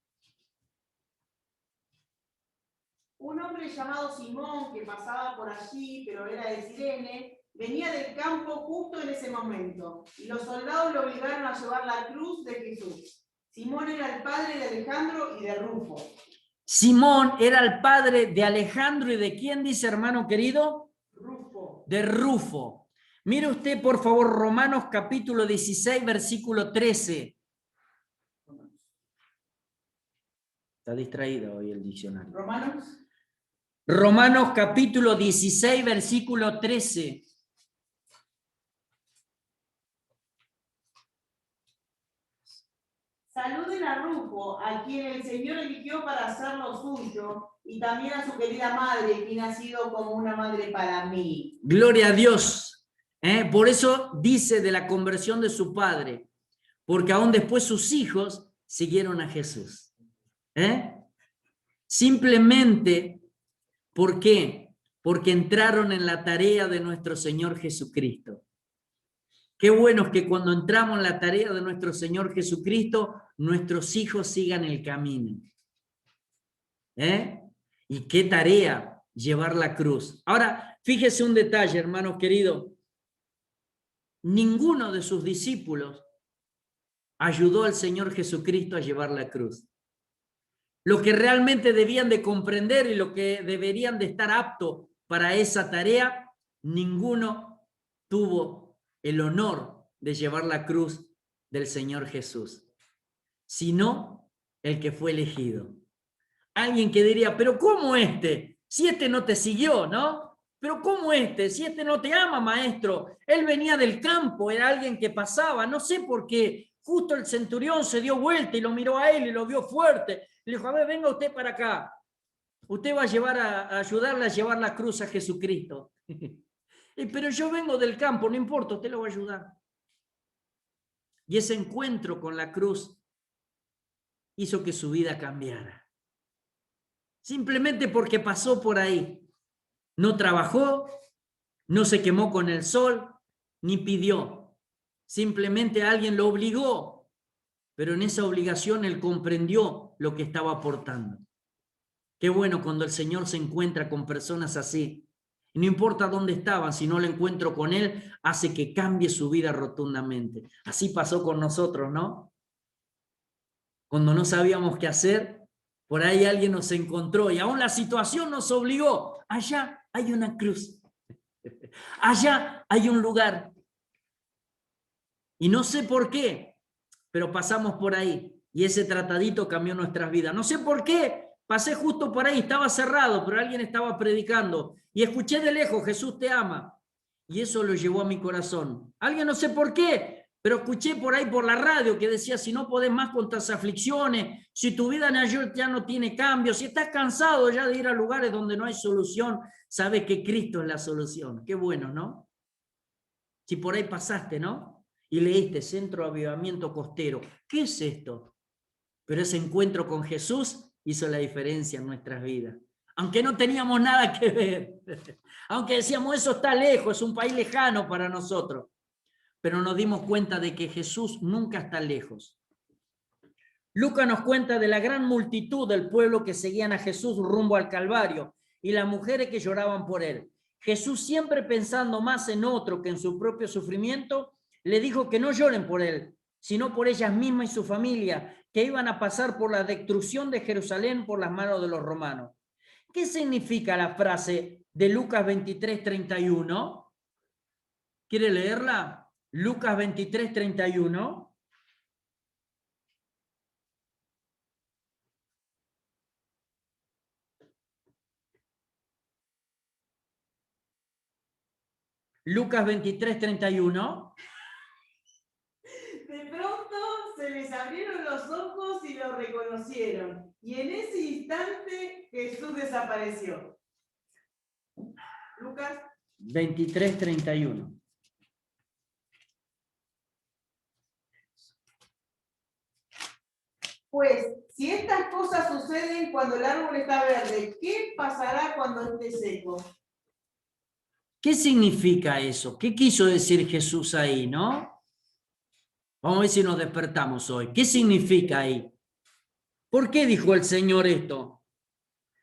Un hombre llamado Simón, que pasaba por allí, pero era de Cirene, venía del campo justo en ese momento, y los soldados lo obligaron a llevar la cruz de Jesús. Simón era el padre de Alejandro y de Rufo. Simón era el padre de Alejandro y de quién, dice hermano querido? Rufo. De Rufo. Mire usted, por favor, Romanos capítulo 16, versículo 13. Está distraído hoy el diccionario. Romanos capítulo 16, versículo 13. Saluden a Rufo, a quien el Señor eligió para hacer lo suyo, y también a su querida madre, quien ha sido como una madre para mí. Gloria a Dios. Por eso dice de la conversión de su padre, porque aún después sus hijos siguieron a Jesús. Simplemente, ¿por qué? Porque entraron en la tarea de nuestro Señor Jesucristo. Qué bueno es que cuando entramos en la tarea de nuestro Señor Jesucristo, nuestros hijos sigan el camino. ¿Y qué tarea? Llevar la cruz. Ahora, fíjese un detalle, hermanos queridos. Ninguno de sus discípulos ayudó al Señor Jesucristo a llevar la cruz. Lo que realmente debían de comprender y lo que deberían de estar aptos para esa tarea, ninguno tuvo el honor de llevar la cruz del Señor Jesús, sino el que fue elegido. Alguien que diría, pero ¿cómo este? Si este no te siguió, ¿no? Pero ¿cómo este? Si este no te ama, maestro. Él venía del campo, era alguien que pasaba, no sé por qué. Justo el centurión se dio vuelta y lo miró a él y lo vio fuerte. Le dijo, a ver, venga usted para acá. Usted va a ayudarle a llevar la cruz a Jesucristo. Pero yo vengo del campo, no importa, usted lo va a ayudar. Y ese encuentro con la cruz hizo que su vida cambiara. Simplemente porque pasó por ahí. No trabajó, no se quemó con el sol, ni pidió. Simplemente alguien lo obligó, pero en esa obligación él comprendió lo que estaba aportando. Qué bueno cuando el Señor se encuentra con personas así. Y no importa dónde estaban, si no lo encuentro con él, hace que cambie su vida rotundamente. Así pasó con nosotros, ¿no? Cuando no sabíamos qué hacer, por ahí alguien nos encontró y aún la situación nos obligó. Allá hay una cruz. Allá hay un lugar. Y no sé por qué, pero pasamos por ahí y ese tratadito cambió nuestras vidas. No sé por qué, pasé justo por ahí, estaba cerrado, pero alguien estaba predicando y escuché de lejos, Jesús te ama. Y eso lo llevó a mi corazón. Alguien no sé por qué, pero escuché por ahí por la radio que decía, si no podés más con tus aflicciones, si tu vida ya no tiene cambio, si estás cansado ya de ir a lugares donde no hay solución, sabes que Cristo es la solución. Qué bueno, ¿no? Si por ahí pasaste, ¿no? Y leíste Centro de Avivamiento Costero. ¿Qué es esto? Pero ese encuentro con Jesús hizo la diferencia en nuestras vidas. Aunque no teníamos nada que ver. Aunque decíamos, eso está lejos, es un país lejano para nosotros. Pero nos dimos cuenta de que Jesús nunca está lejos. Lucas nos cuenta de la gran multitud del pueblo que seguían a Jesús rumbo al Calvario y las mujeres que lloraban por él. Jesús, siempre pensando más en otro que en su propio sufrimiento, le dijo que no lloren por él, sino por ellas mismas y su familia, que iban a pasar por la destrucción de Jerusalén por las manos de los romanos. ¿Qué significa la frase de Lucas 23:31? ¿Quiere leerla? Lucas 23:31. Lucas 23:31. De pronto se les abrieron los ojos y lo reconocieron. Y en ese instante Jesús desapareció. Lucas 23:31. Pues, si estas cosas suceden cuando el árbol está verde, ¿qué pasará cuando esté seco? ¿Qué significa eso? ¿Qué quiso decir Jesús ahí, no? Vamos a ver si nos despertamos hoy. ¿Qué significa ahí? ¿Por qué dijo el Señor esto?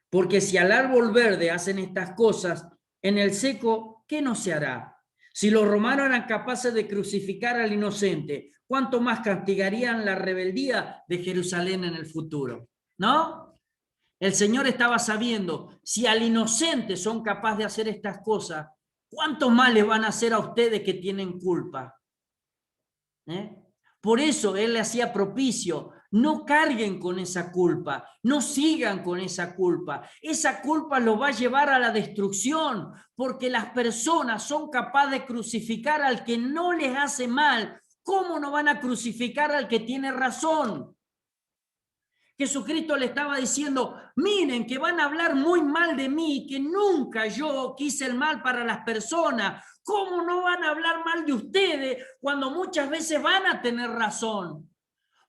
Porque si al árbol verde hacen estas cosas, en el seco, ¿qué no se hará? Si los romanos eran capaces de crucificar al inocente, ¿cuánto más castigarían la rebeldía de Jerusalén en el futuro? ¿No? El Señor estaba sabiendo, si al inocente son capaces de hacer estas cosas, ¿cuántos más les van a hacer a ustedes que tienen culpa? Por eso Él le hacía propicio. No carguen con esa culpa, no sigan con esa culpa. Esa culpa los va a llevar a la destrucción, porque las personas son capaces de crucificar al que no les hace mal. ¿Cómo no van a crucificar al que tiene razón? Jesucristo le estaba diciendo, miren que van a hablar muy mal de mí, que nunca yo quise el mal para las personas. ¿Cómo no van a hablar mal de ustedes cuando muchas veces van a tener razón?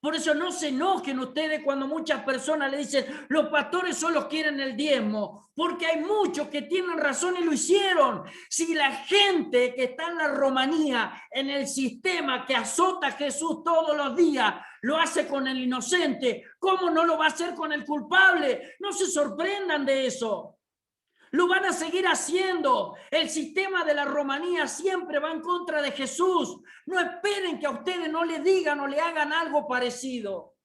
Por eso no se enojen ustedes cuando muchas personas le dicen, los pastores solo quieren el diezmo, porque hay muchos que tienen razón y lo hicieron. Si la gente que está en la romanía, en el sistema que azota a Jesús todos los días, lo hace con el inocente, ¿cómo no lo va a hacer con el culpable? No se sorprendan de eso. Lo van a seguir haciendo. El sistema de la romanía siempre va en contra de Jesús. No esperen que a ustedes no le digan o le hagan algo parecido.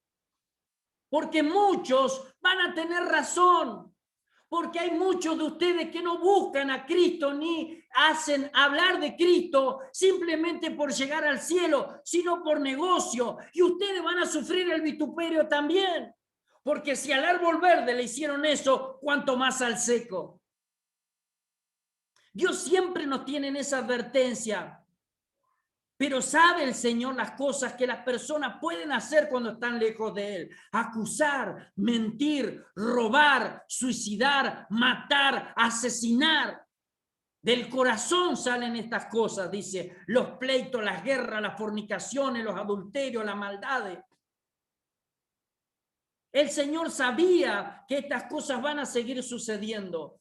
Porque muchos van a tener razón. Porque hay muchos de ustedes que no buscan a Cristo ni hacen hablar de Cristo simplemente por llegar al cielo, sino por negocio. Y ustedes van a sufrir el vituperio también. Porque si al árbol verde le hicieron eso, ¿cuánto más al seco? Dios siempre nos tiene en esa advertencia, pero sabe el Señor las cosas que las personas pueden hacer cuando están lejos de Él. Acusar, mentir, robar, suicidar, matar, asesinar. Del corazón salen estas cosas, dice, los pleitos, las guerras, las fornicaciones, los adulterios, las maldades. El Señor sabía que estas cosas van a seguir sucediendo.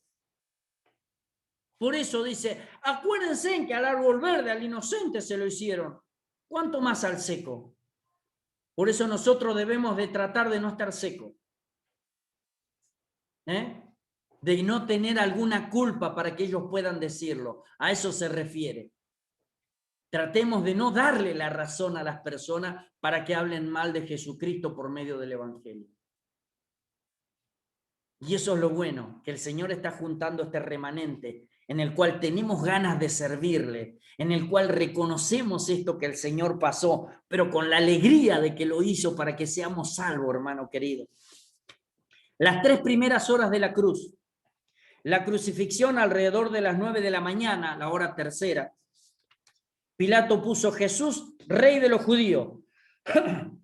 Por eso dice, acuérdense en que al árbol verde, al inocente se lo hicieron. ¿Cuánto más al seco? Por eso nosotros debemos de tratar de no estar seco. De no tener alguna culpa para que ellos puedan decirlo. A eso se refiere. Tratemos de no darle la razón a las personas para que hablen mal de Jesucristo por medio del Evangelio. Y eso es lo bueno, que el Señor está juntando este remanente en el cual tenemos ganas de servirle, en el cual reconocemos esto que el Señor pasó, pero con la alegría de que lo hizo para que seamos salvos, hermano querido. Las 3 primeras horas de la cruz. La crucifixión alrededor de las 9 de la mañana, la hora tercera. Pilato puso Jesús, rey de los judíos,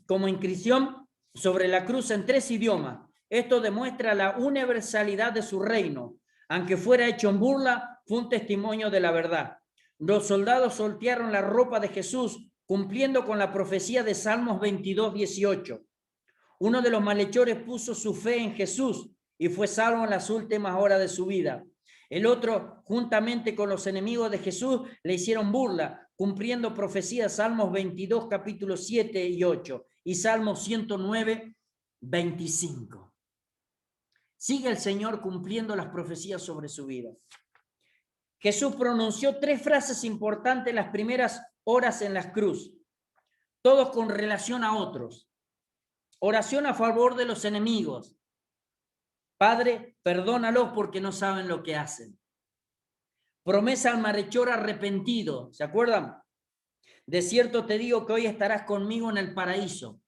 como inscripción sobre la cruz en 3 idiomas. Esto demuestra la universalidad de su reino. Aunque fuera hecho en burla, fue un testimonio de la verdad. Los soldados soltearon la ropa de Jesús, cumpliendo con la profecía de Salmos 22, 18. Uno de los malhechores puso su fe en Jesús y fue salvo en las últimas horas de su vida. El otro, juntamente con los enemigos de Jesús, le hicieron burla, cumpliendo profecías Salmos 22, capítulos 7 y 8, y Salmos 109, 25. Sigue el Señor cumpliendo las profecías sobre su vida. Jesús pronunció 3 frases importantes en las primeras horas en la cruz, todos con relación a otros. Oración a favor de los enemigos. Padre, perdónalos porque no saben lo que hacen. Promesa al malhechor arrepentido. ¿Se acuerdan? De cierto te digo que hoy estarás conmigo en el paraíso.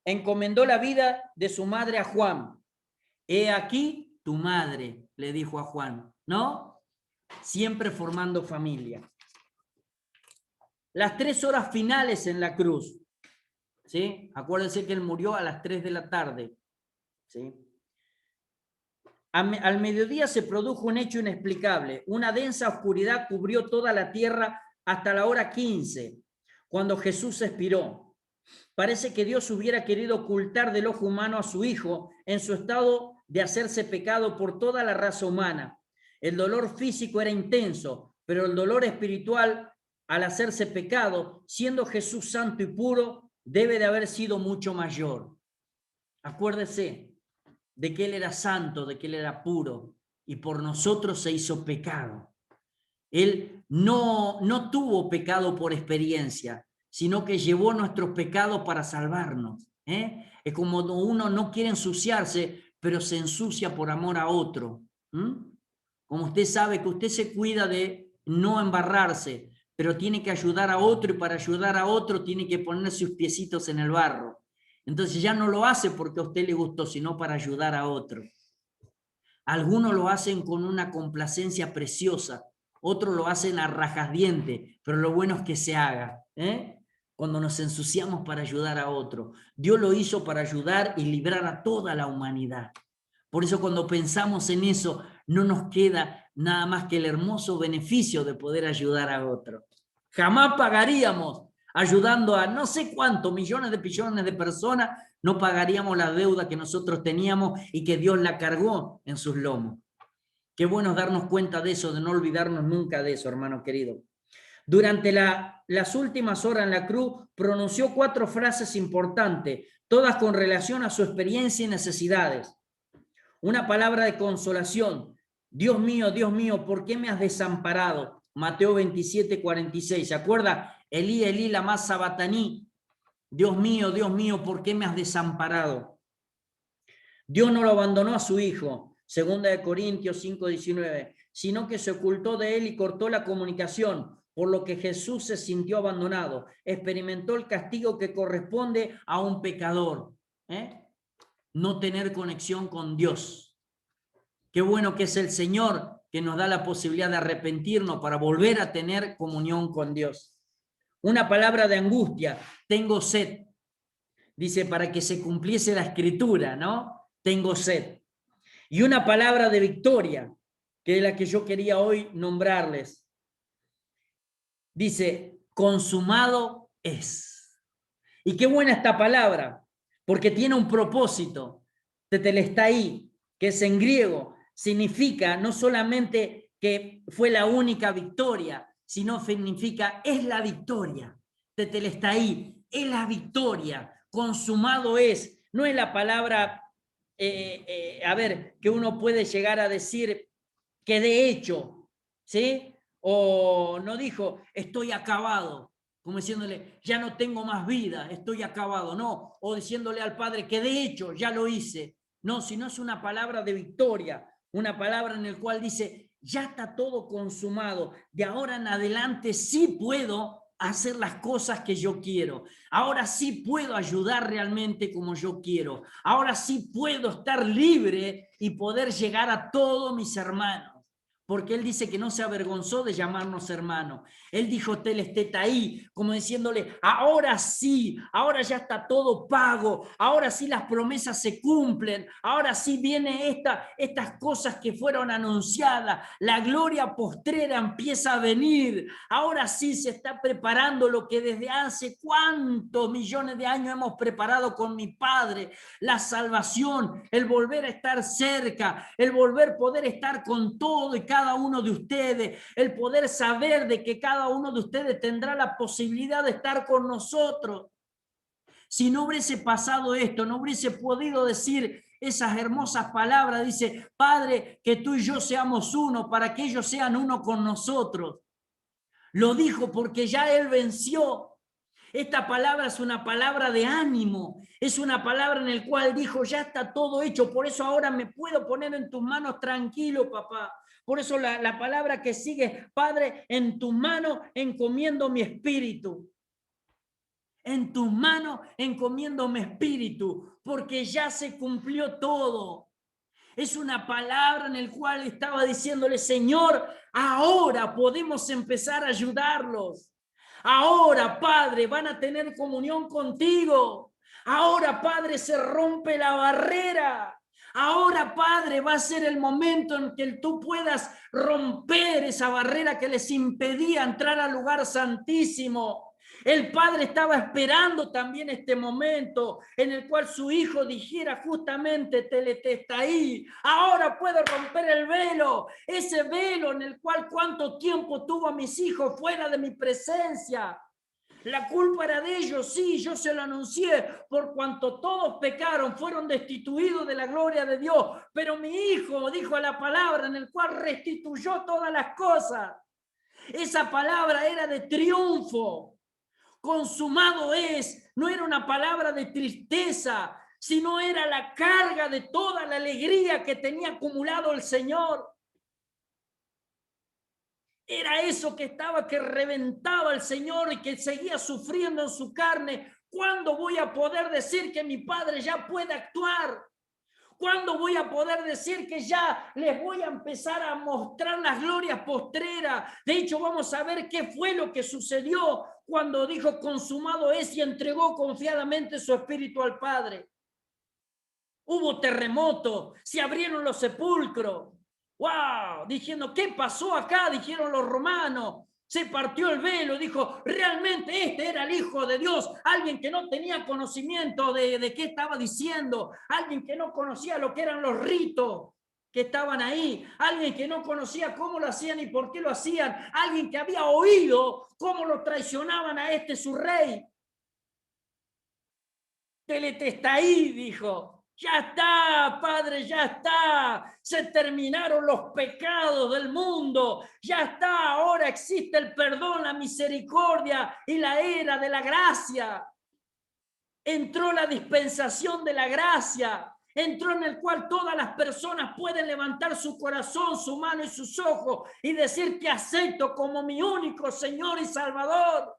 Encomendó la vida de su madre a Juan. He aquí tu madre, le dijo a Juan, ¿no? Siempre formando familia. Las 3 horas finales en la cruz, ¿sí? Acuérdense que él murió a las 3 de la tarde, ¿sí? Al mediodía se produjo un hecho inexplicable. Una densa oscuridad cubrió toda la tierra hasta la hora 15, cuando Jesús expiró. Parece que Dios hubiera querido ocultar del ojo humano a su Hijo en su estado de hacerse pecado por toda la raza humana. El dolor físico era intenso, pero el dolor espiritual al hacerse pecado, siendo Jesús santo y puro, debe de haber sido mucho mayor. Acuérdese de que Él era santo, de que Él era puro, y por nosotros se hizo pecado. Él no tuvo pecado por experiencia, sino que llevó nuestros pecados para salvarnos. Es como uno no quiere ensuciarse, pero se ensucia por amor a otro. como usted sabe que usted se cuida de no embarrarse, pero tiene que ayudar a otro y para ayudar a otro tiene que poner sus piecitos en el barro. Entonces ya no lo hace porque a usted le gustó, sino para ayudar a otro. Algunos lo hacen con una complacencia preciosa, otros lo hacen a rajasdiente, pero lo bueno es que se haga, ¿eh? Cuando nos ensuciamos para ayudar a otro. Dios lo hizo para ayudar y librar a toda la humanidad. Por eso cuando pensamos en eso, no nos queda nada más que el hermoso beneficio de poder ayudar a otro. Jamás pagaríamos ayudando a no sé cuántos millones de billones de personas, no pagaríamos la deuda que nosotros teníamos y que Dios la cargó en sus lomos. Qué bueno darnos cuenta de eso, de no olvidarnos nunca de eso, hermano querido. Durante las últimas horas en la cruz, pronunció 4 frases importantes, todas con relación a su experiencia y necesidades. Una palabra de consolación. Dios mío, ¿por qué me has desamparado? Mateo 27, 46. ¿Se acuerda? Elí, Elí, lama sabataní. Dios mío, ¿por qué me has desamparado? Dios no lo abandonó a su Hijo, 2 Corintios 5, 19, sino que se ocultó de él y cortó la comunicación, por lo que Jesús se sintió abandonado, experimentó el castigo que corresponde a un pecador. No tener conexión con Dios. Qué bueno que es el Señor que nos da la posibilidad de arrepentirnos para volver a tener comunión con Dios. Una palabra de angustia, tengo sed. Dice, para que se cumpliese la escritura, ¿no? Tengo sed. Y una palabra de victoria, que es la que yo quería hoy nombrarles. Dice, consumado es. Y qué buena esta palabra, porque tiene un propósito. Tetelestai, que es en griego, significa no solamente que fue la única victoria, sino significa es la victoria. Tetelestai, es la victoria. Consumado es. No es la palabra, que uno puede llegar a decir que de hecho, ¿sí? O no dijo, estoy acabado, como diciéndole, ya no tengo más vida, estoy acabado, no. O diciéndole al Padre que de hecho ya lo hice. No, sino es una palabra de victoria, una palabra en la cual dice, ya está todo consumado, de ahora en adelante sí puedo hacer las cosas que yo quiero. Ahora sí puedo ayudar realmente como yo quiero. Ahora sí puedo estar libre y poder llegar a todos mis hermanos. Porque él dice que no se avergonzó de llamarnos hermanos. Él dijo telestetai, como diciéndole, ahora sí, ahora ya está todo pago, ahora sí las promesas se cumplen, ahora sí vienen estas cosas que fueron anunciadas, la gloria postrera empieza a venir, ahora sí se está preparando lo que desde hace cuántos millones de años hemos preparado con mi Padre, la salvación, el volver a estar cerca, el volver a poder estar con todo y cada uno de ustedes, el poder saber de que cada uno de ustedes tendrá la posibilidad de estar con nosotros. Si no hubiese pasado esto, no hubiese podido decir esas hermosas palabras, dice, Padre, que tú y yo seamos uno, para que ellos sean uno con nosotros. Lo dijo porque ya Él venció. Esta palabra es una palabra de ánimo, es una palabra en la cual dijo, ya está todo hecho, por eso ahora me puedo poner en tus manos tranquilo, papá. Por eso la palabra que sigue, Padre, en tus manos encomiendo mi espíritu. En tus manos encomiendo mi espíritu, porque ya se cumplió todo. Es una palabra en la cual estaba diciéndole, Señor, ahora podemos empezar a ayudarlos. Ahora, Padre, van a tener comunión contigo. Ahora, Padre, se rompe la barrera. Ahora, Padre, va a ser el momento en que tú puedas romper esa barrera que les impedía entrar al lugar santísimo. El Padre estaba esperando también este momento en el cual su Hijo dijera justamente teletestai, ahora puedo romper el velo, ese velo en el cual cuánto tiempo tuvo a mis hijos fuera de mi presencia. La culpa era de ellos, sí, yo se lo anuncié, por cuanto todos pecaron, fueron destituidos de la gloria de Dios, pero mi Hijo dijo la palabra en el cual restituyó todas las cosas. Esa palabra era de triunfo. Consumado es, no era una palabra de tristeza, sino era la carga de toda la alegría que tenía acumulado el Señor. Era eso que estaba, que reventaba al Señor y que seguía sufriendo en su carne. ¿Cuándo voy a poder decir que mi Padre ya puede actuar? ¿Cuándo voy a poder decir que ya les voy a empezar a mostrar las glorias postreras? De hecho, vamos a ver qué fue lo que sucedió cuando dijo consumado es y entregó confiadamente su espíritu al Padre. Hubo terremoto, se abrieron los sepulcros. ¡Wow! Diciendo, ¿qué pasó acá? Dijeron los romanos. Se partió el velo, dijo, realmente este era el Hijo de Dios, alguien que no tenía conocimiento de qué estaba diciendo, alguien que no conocía lo que eran los ritos que estaban ahí, alguien que no conocía cómo lo hacían y por qué lo hacían, alguien que había oído cómo lo traicionaban a este su rey. Teletestaí, dijo. Ya está, Padre, ya está. Se terminaron los pecados del mundo. Ya está, ahora existe el perdón, la misericordia y la era de la gracia. Entró la dispensación de la gracia. Entró en el cual todas las personas pueden levantar su corazón, su mano y sus ojos y decir que acepto como mi único Señor y Salvador.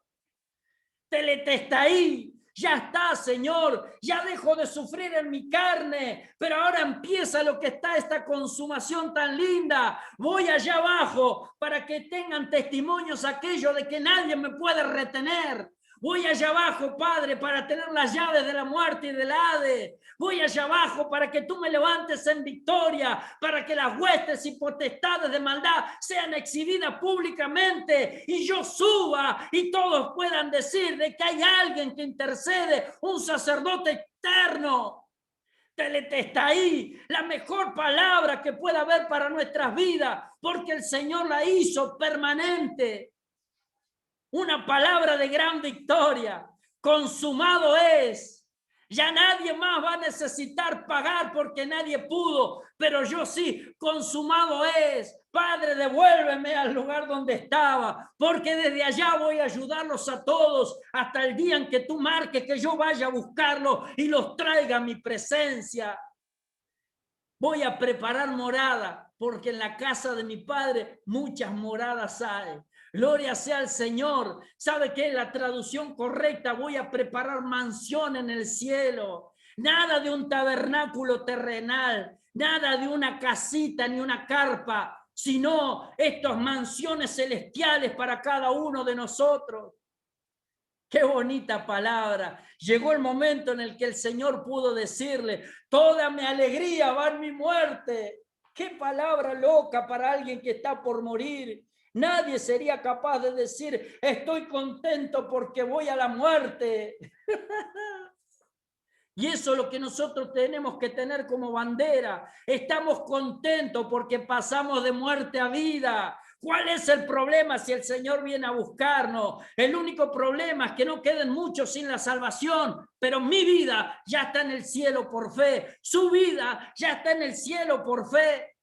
Teletestaí. Ya está, Señor, ya dejo de sufrir en mi carne, pero ahora empieza lo que está esta consumación tan linda. Voy allá abajo para que tengan testimonios aquellos de que nadie me puede retener. Voy allá abajo, Padre, para tener las llaves de la muerte y del Hades. Voy allá abajo para que tú me levantes en victoria, para que las huestes y potestades de maldad sean exhibidas públicamente y yo suba y todos puedan decir de que hay alguien que intercede, un sacerdote eterno. Teletestaí, la mejor palabra que pueda haber para nuestras vidas, porque el Señor la hizo permanente. Una palabra de gran victoria. Consumado es. Ya nadie más va a necesitar pagar porque nadie pudo, pero yo sí, consumado es. Padre, devuélveme al lugar donde estaba, porque desde allá voy a ayudarlos a todos hasta el día en que tú marques que yo vaya a buscarlos y los traiga a mi presencia. Voy a preparar morada, porque en la casa de mi Padre muchas moradas hay. Gloria sea al Señor. ¿Sabe qué? La traducción correcta, voy a preparar mansión en el cielo. Nada de un tabernáculo terrenal, nada de una casita ni una carpa, sino estas mansiones celestiales para cada uno de nosotros. Qué bonita palabra. Llegó el momento en el que el Señor pudo decirle, toda mi alegría va en mi muerte. Qué palabra loca para alguien que está por morir. Nadie sería capaz de decir, estoy contento porque voy a la muerte. Y eso es lo que nosotros tenemos que tener como bandera. Estamos contentos porque pasamos de muerte a vida. ¿Cuál es el problema si el Señor viene a buscarnos? El único problema es que no queden muchos sin la salvación, pero mi vida ya está en el cielo por fe. Su vida ya está en el cielo por fe.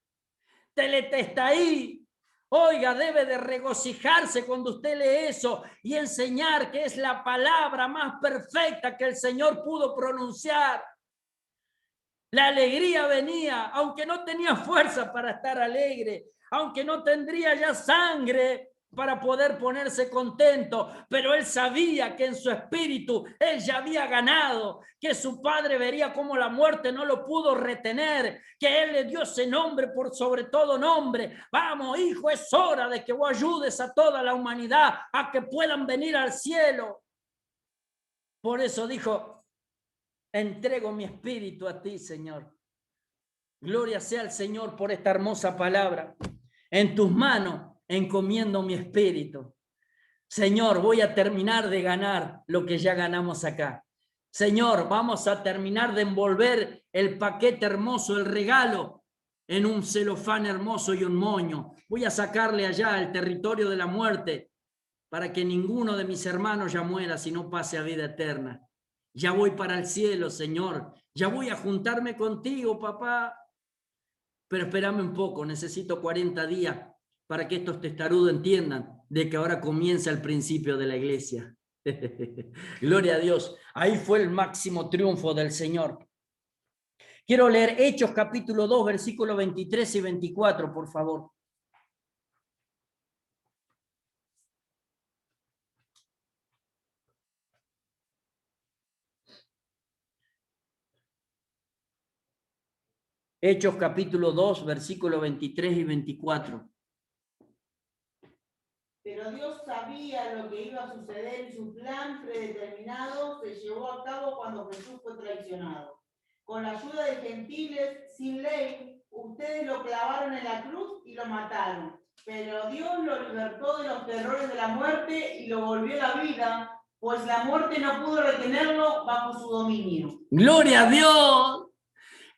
Teletestaí. Oiga, debe de regocijarse cuando usted lee eso y enseñar que es la palabra más perfecta que el Señor pudo pronunciar. La alegría venía, aunque no tenía fuerza para estar alegre, aunque no tendría ya sangre para poder ponerse contento, pero él sabía que en su espíritu él ya había ganado, que su padre vería cómo la muerte no lo pudo retener, que él le dio ese nombre por sobre todo nombre. Vamos, hijo, es hora de que vos ayudes a toda la humanidad a que puedan venir al cielo. Por eso dijo, entrego mi espíritu a ti, Señor. Gloria sea al Señor por esta hermosa palabra. En tus manos encomiendo mi espíritu. Señor, voy a terminar de ganar lo que ya ganamos acá. Señor, vamos a terminar de envolver el paquete hermoso, el regalo, en un celofán hermoso y un moño. Voy a sacarle allá al territorio de la muerte para que ninguno de mis hermanos ya muera, sino pase a vida eterna. Ya voy para el cielo, Señor. Ya voy a juntarme contigo, papá. Pero espérame un poco, necesito 40 días para que estos testarudos entiendan de que ahora comienza el principio de la iglesia. Gloria a Dios. Ahí fue el máximo triunfo del Señor. Quiero leer Hechos capítulo 2, versículos 23 y 24, por favor. Hechos capítulo 2, versículos 23 y 24. Pero Dios sabía lo que iba a suceder y su plan predeterminado se llevó a cabo cuando Jesús fue traicionado. Con la ayuda de gentiles sin ley, ustedes lo clavaron en la cruz y lo mataron. Pero Dios lo libertó de los terrores de la muerte y lo volvió a la vida, pues la muerte no pudo retenerlo bajo su dominio. ¡Gloria a Dios!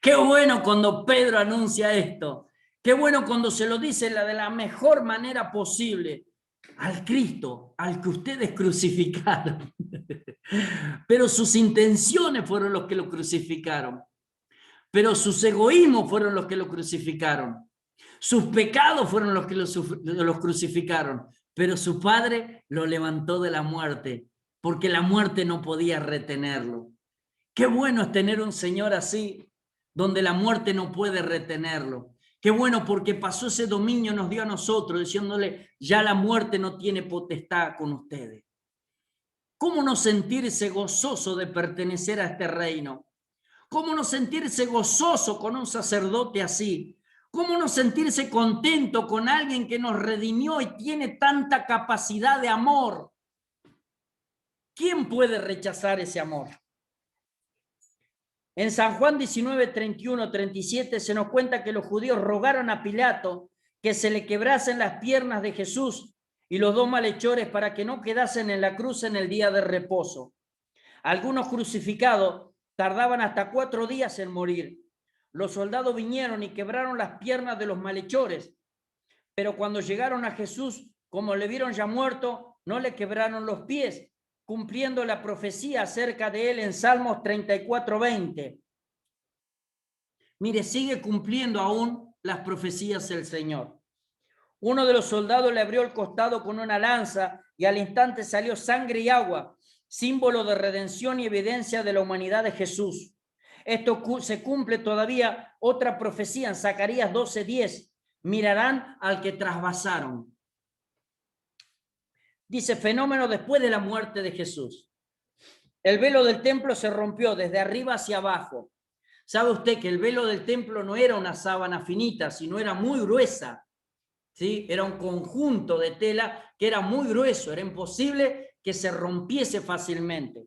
Qué bueno cuando Pedro anuncia esto. Qué bueno cuando se lo dice de la mejor manera posible. Al Cristo, al que ustedes crucificaron. Pero sus intenciones fueron los que lo crucificaron. Pero sus egoísmos fueron los que lo crucificaron. Sus pecados fueron los que los crucificaron. Pero su Padre lo levantó de la muerte, porque la muerte no podía retenerlo. Qué bueno es tener un Señor así, donde la muerte no puede retenerlo. Qué bueno, porque pasó ese dominio, nos dio a nosotros, diciéndole, ya la muerte no tiene potestad con ustedes. ¿Cómo no sentirse gozoso de pertenecer a este reino? ¿Cómo no sentirse gozoso con un sacerdote así? ¿Cómo no sentirse contento con alguien que nos redimió y tiene tanta capacidad de amor? ¿Quién puede rechazar ese amor? En San Juan 19, 31, 37 se nos cuenta que los judíos rogaron a Pilato que se le quebrasen las piernas de Jesús y los dos malhechores para que no quedasen en la cruz en el día de reposo. Algunos crucificados tardaban hasta 4 días en morir. Los soldados vinieron y quebraron las piernas de los malhechores, pero cuando llegaron a Jesús, como le vieron ya muerto, no le quebraron los pies, cumpliendo la profecía acerca de él en Salmos 34, 20. Mire, sigue cumpliendo aún las profecías del Señor. Uno de los soldados le abrió el costado con una lanza y al instante salió sangre y agua, símbolo de redención y evidencia de la humanidad de Jesús. Esto se cumple todavía otra profecía en Zacarías 12:10. Mirarán al que trasvasaron. Dice, fenómeno después de la muerte de Jesús. El velo del templo se rompió desde arriba hacia abajo. ¿Sabe usted que el velo del templo no era una sábana finita, sino era muy gruesa? ¿Sí? Era un conjunto de tela que era muy grueso, era imposible que se rompiese fácilmente.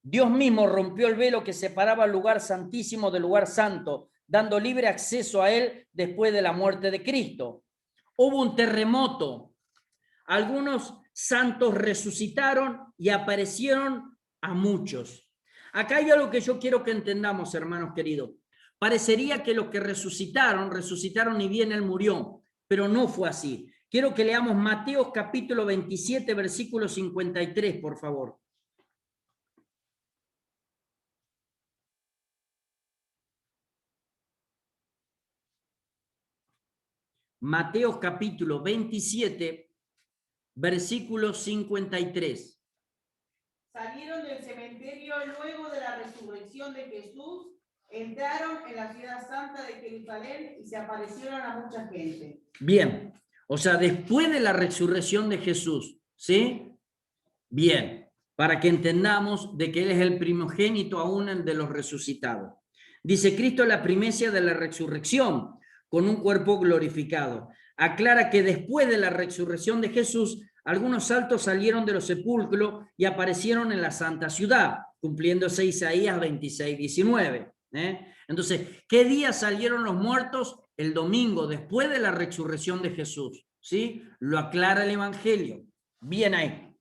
Dios mismo rompió el velo que separaba el lugar santísimo del lugar santo, dando libre acceso a él después de la muerte de Cristo. Hubo un terremoto. Algunos santos resucitaron y aparecieron a muchos. Acá hay algo que yo quiero que entendamos, hermanos queridos. Parecería que los que resucitaron y bien él murió, pero no fue así. Quiero que leamos Mateo capítulo 27, versículo 53, por favor. Mateo capítulo 27, versículo 53. Salieron del cementerio luego de la resurrección de Jesús, entraron en la ciudad santa de Jerusalén y se aparecieron a mucha gente. Bien, o sea, después de la resurrección de Jesús, ¿sí? Bien, para que entendamos de que Él es el primogénito aún de los resucitados. Dice, Cristo es la primicia de la resurrección, con un cuerpo glorificado. Aclara que después de la resurrección de Jesús, algunos santos salieron de los sepulcros y aparecieron en la santa ciudad, cumpliéndose Isaías 26, 19. Entonces, ¿qué día salieron los muertos? El domingo, después de la resurrección de Jesús. ¿Sí? Lo aclara el Evangelio. Bien ahí.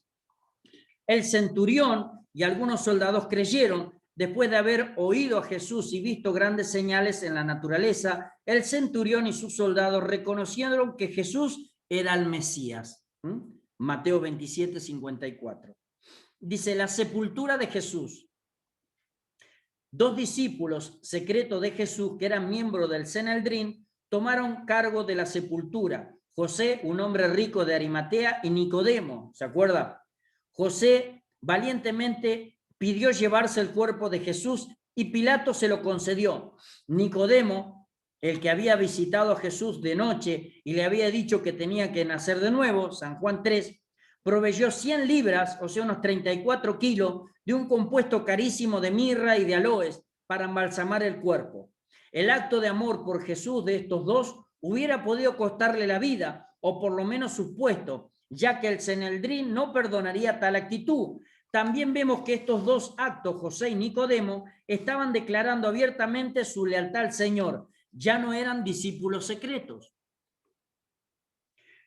El centurión y algunos soldados creyeron. Después de haber oído a Jesús y visto grandes señales en la naturaleza, el centurión y sus soldados reconocieron que Jesús era el Mesías. Mateo 27, 54. Dice, la sepultura de Jesús. 2 discípulos secretos de Jesús, que eran miembros del Sanedrín, tomaron cargo de la sepultura. José, un hombre rico de Arimatea, y Nicodemo, ¿se acuerda? José valientemente pidió llevarse el cuerpo de Jesús y Pilato se lo concedió. Nicodemo, el que había visitado a Jesús de noche y le había dicho que tenía que nacer de nuevo, San Juan 3, proveyó 100 libras, o sea, unos 34 kilos, de un compuesto carísimo de mirra y de aloes, para embalsamar el cuerpo. El acto de amor por Jesús de estos dos hubiera podido costarle la vida, o por lo menos su puesto, ya que el Sanedrín no perdonaría tal actitud. También vemos que estos dos actos, José y Nicodemo, estaban declarando abiertamente su lealtad al Señor. Ya no eran discípulos secretos.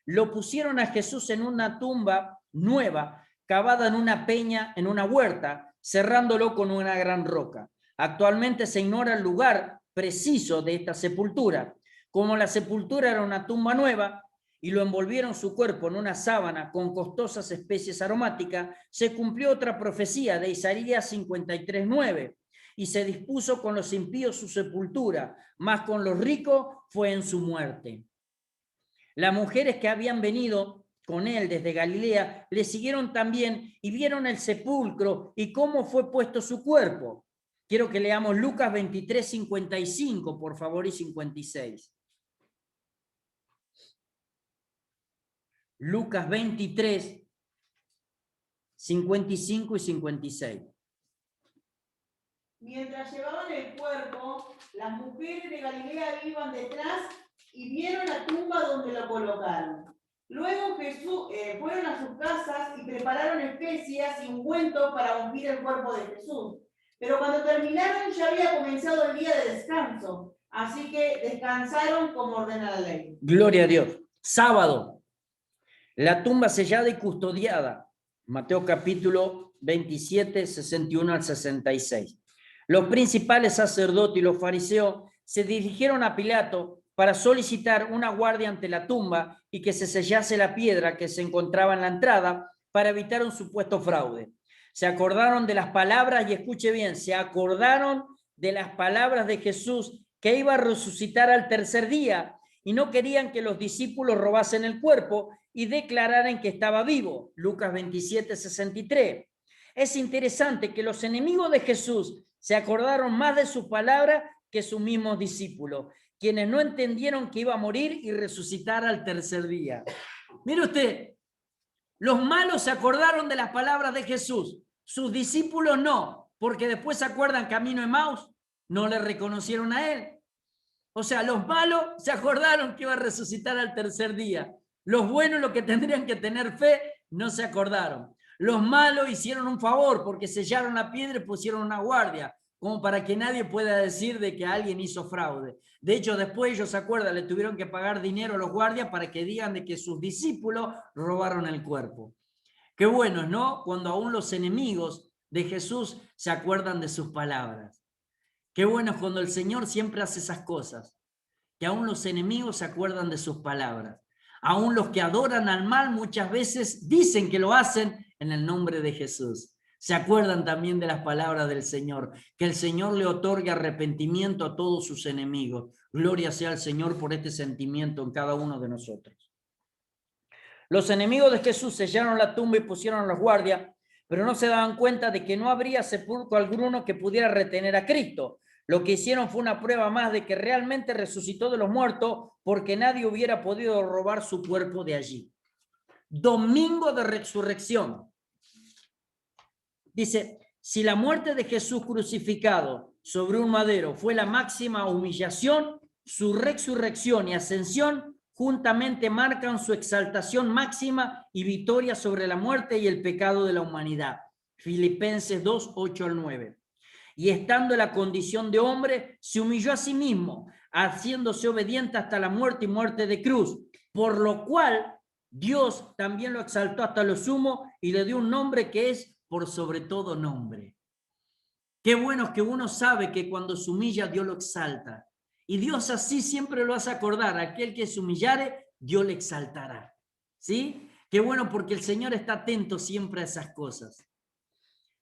Lo pusieron a Jesús en una tumba nueva, cavada en una peña, en una huerta, cerrándolo con una gran roca. Actualmente se ignora el lugar preciso de esta sepultura. Como la sepultura era una tumba nueva y lo envolvieron su cuerpo en una sábana con costosas especies aromáticas, se cumplió otra profecía de Isaías 53:9. Y se dispuso con los impíos su sepultura, mas con los ricos fue en su muerte. Las mujeres que habían venido con él desde Galilea le siguieron también y vieron el sepulcro y cómo fue puesto su cuerpo. Quiero que leamos Lucas 23:55, por favor, y 56. Lucas 23, 55 y 56. Mientras llevaban el cuerpo, las mujeres de Galilea iban detrás y vieron la tumba donde lo colocaron. Luego fueron a sus casas y prepararon especias y ungüentos para ungir el cuerpo de Jesús. Pero cuando terminaron ya había comenzado el día de descanso, así que descansaron como ordena la ley. Gloria a Dios. Sábado, la tumba sellada y custodiada. Mateo capítulo 27, 61 al 66. Los principales sacerdotes y los fariseos se dirigieron a Pilato para solicitar una guardia ante la tumba y que se sellase la piedra que se encontraba en la entrada para evitar un supuesto fraude. Se acordaron de las palabras, y escuche bien, se acordaron de las palabras de Jesús que iba a resucitar al tercer día y no querían que los discípulos robasen el cuerpo y declararan que estaba vivo. Lucas 27, 63. Es interesante que los enemigos de Jesús se acordaron más de su palabra que sus mismos discípulos, quienes no entendieron que iba a morir y resucitar al tercer día. Mire usted, los malos se acordaron de las palabras de Jesús, sus discípulos no, porque después se acuerdan camino de Emaús, no le reconocieron a él. O sea, los malos se acordaron que iba a resucitar al tercer día. Los buenos, los que tendrían que tener fe, no se acordaron. Los malos hicieron un favor porque sellaron la piedra y pusieron una guardia, como para que nadie pueda decir de que alguien hizo fraude. De hecho, después ellos se acuerdan, le tuvieron que pagar dinero a los guardias para que digan de que sus discípulos robaron el cuerpo. Qué bueno, ¿no? Cuando aún los enemigos de Jesús se acuerdan de sus palabras. Qué bueno es cuando el Señor siempre hace esas cosas, que aún los enemigos se acuerdan de sus palabras. Aún los que adoran al mal muchas veces dicen que lo hacen en el nombre de Jesús. Se acuerdan también de las palabras del Señor, que el Señor le otorgue arrepentimiento a todos sus enemigos. Gloria sea al Señor por este sentimiento en cada uno de nosotros. Los enemigos de Jesús sellaron la tumba y pusieron a los guardias, pero no se daban cuenta de que no habría sepulcro alguno que pudiera retener a Cristo. Lo que hicieron fue una prueba más de que realmente resucitó de los muertos, porque nadie hubiera podido robar su cuerpo de allí. Domingo de resurrección. Dice, si la muerte de Jesús crucificado sobre un madero fue la máxima humillación, su resurrección y ascensión juntamente marcan su exaltación máxima y victoria sobre la muerte y el pecado de la humanidad. Filipenses 2, 8 al 9. Y estando en la condición de hombre, se humilló a sí mismo, haciéndose obediente hasta la muerte y muerte de cruz, por lo cual Dios también lo exaltó hasta lo sumo y le dio un nombre que es por sobre todo nombre. Qué bueno es que uno sabe que cuando se humilla, Dios lo exalta. Y Dios así siempre lo hace acordar. Aquel que se humillare, Dios le exaltará. ¿Sí? Qué bueno porque el Señor está atento siempre a esas cosas.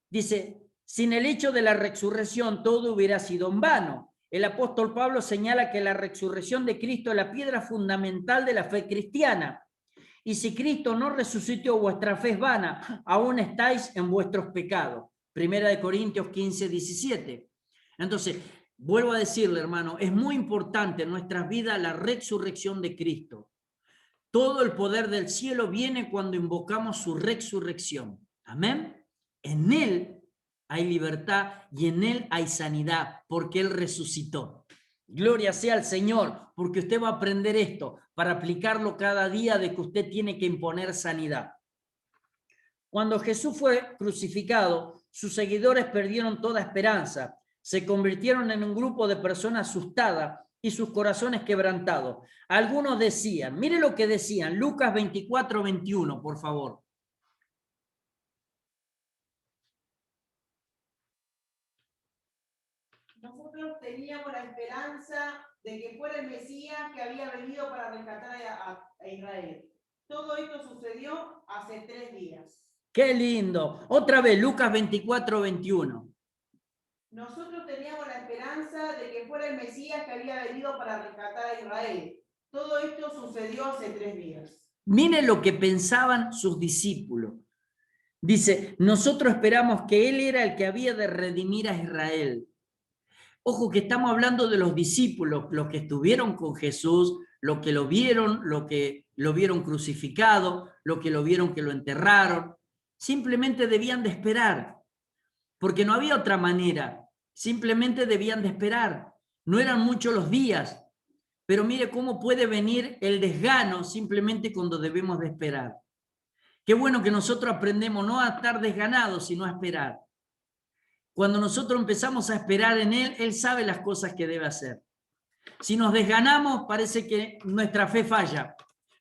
Dice, sin el hecho de la resurrección, todo hubiera sido en vano. El apóstol Pablo señala que la resurrección de Cristo es la piedra fundamental de la fe cristiana. Y si Cristo no resucitó, vuestra fe es vana, aún estáis en vuestros pecados. Primera de Corintios 15, 17. Entonces, vuelvo a decirle, hermano, es muy importante en nuestras vidas la resurrección de Cristo. Todo el poder del cielo viene cuando invocamos su resurrección. Amén. En Él hay libertad y en Él hay sanidad, porque Él resucitó. Gloria sea al Señor, porque usted va a aprender esto para aplicarlo cada día de que usted tiene que imponer sanidad. Cuando Jesús fue crucificado, sus seguidores perdieron toda esperanza, se convirtieron en un grupo de personas asustadas y sus corazones quebrantados. Algunos decían, mire lo que decían, Lucas 24, 21, por favor. Nosotros teníamos la esperanza de que fuera el Mesías que había venido para rescatar a Israel. Todo esto sucedió hace 3 días. ¡Qué lindo! Otra vez, Lucas 24, 21. Nosotros teníamos la esperanza de que fuera el Mesías que había venido para rescatar a Israel. Todo esto sucedió hace 3 días. Miren lo que pensaban sus discípulos. Dice, nosotros esperamos que Él era el que había de redimir a Israel. Ojo que estamos hablando de los discípulos, los que estuvieron con Jesús, los que lo vieron crucificado, los que lo vieron que lo enterraron. Simplemente debían de esperar, porque no había otra manera. Simplemente debían de esperar. No eran muchos los días, pero mire cómo puede venir el desgano simplemente cuando debemos de esperar. Qué bueno que nosotros aprendemos no a estar desganados, sino a esperar. Cuando nosotros empezamos a esperar en Él, Él sabe las cosas que debe hacer. Si nos desganamos, parece que nuestra fe falla,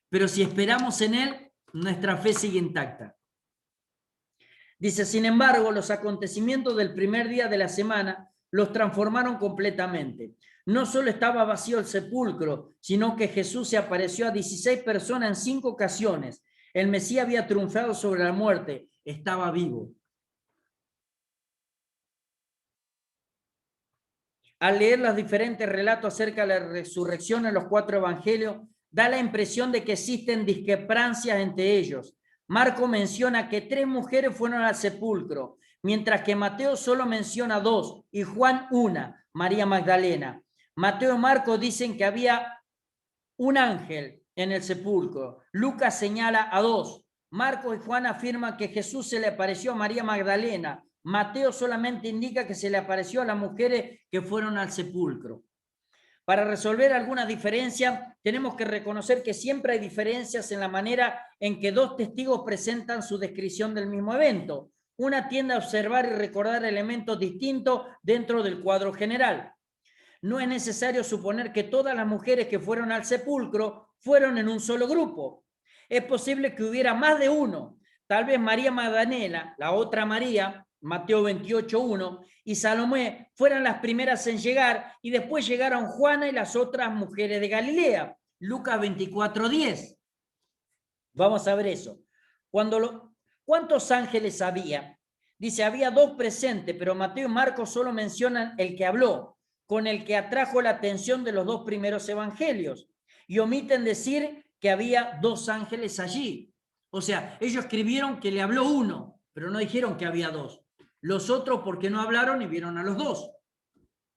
pero si esperamos en Él, nuestra fe sigue intacta. Dice, sin embargo, los acontecimientos del primer día de la semana los transformaron completamente. No solo estaba vacío el sepulcro, sino que Jesús se apareció a 16 personas en 5 ocasiones. El Mesías había triunfado sobre la muerte, estaba vivo. Al leer los diferentes relatos acerca de la resurrección en los 4 evangelios, da la impresión de que existen discrepancias entre ellos. Marco menciona que 3 mujeres fueron al sepulcro, mientras que Mateo solo menciona 2 y Juan 1, María Magdalena. Mateo y Marco dicen que había un ángel en el sepulcro. Lucas señala a 2. Marcos y Juan afirman que Jesús se le apareció a María Magdalena. Mateo solamente indica que se le apareció a las mujeres que fueron al sepulcro. Para resolver alguna diferencia, tenemos que reconocer que siempre hay diferencias en la manera en que 2 testigos presentan su descripción del mismo evento. Una tiende a observar y recordar elementos distintos dentro del cuadro general. No es necesario suponer que todas las mujeres que fueron al sepulcro fueron en un solo grupo. Es posible que hubiera más de uno. Tal vez María Magdalena, la otra María, Mateo 28:1, y Salomé fueran las primeras en llegar y después llegaron Juana y las otras mujeres de Galilea. Lucas 24:10. Vamos a ver eso. ¿Cuántos ángeles había? Dice, había 2 presentes, pero Mateo y Marcos solo mencionan el que habló, con el que atrajo la atención de los 2 primeros evangelios, y omiten decir que había 2 ángeles allí. O sea, ellos escribieron que le habló uno, pero no dijeron que había 2. Los otros porque no hablaron y vieron a los 2.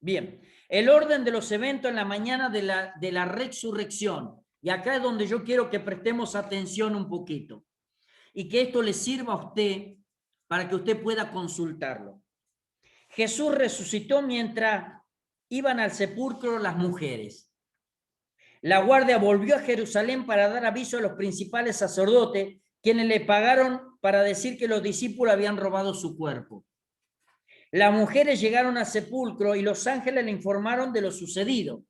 Bien, el orden de los eventos en la mañana de la resurrección. Y acá es donde yo quiero que prestemos atención un poquito. Y que esto le sirva a usted para que usted pueda consultarlo. Jesús resucitó mientras iban al sepulcro las mujeres. La guardia volvió a Jerusalén para dar aviso a los principales sacerdotes, quienes le pagaron para decir que los discípulos habían robado su cuerpo. Las mujeres llegaron al sepulcro y los ángeles le informaron de lo sucedido.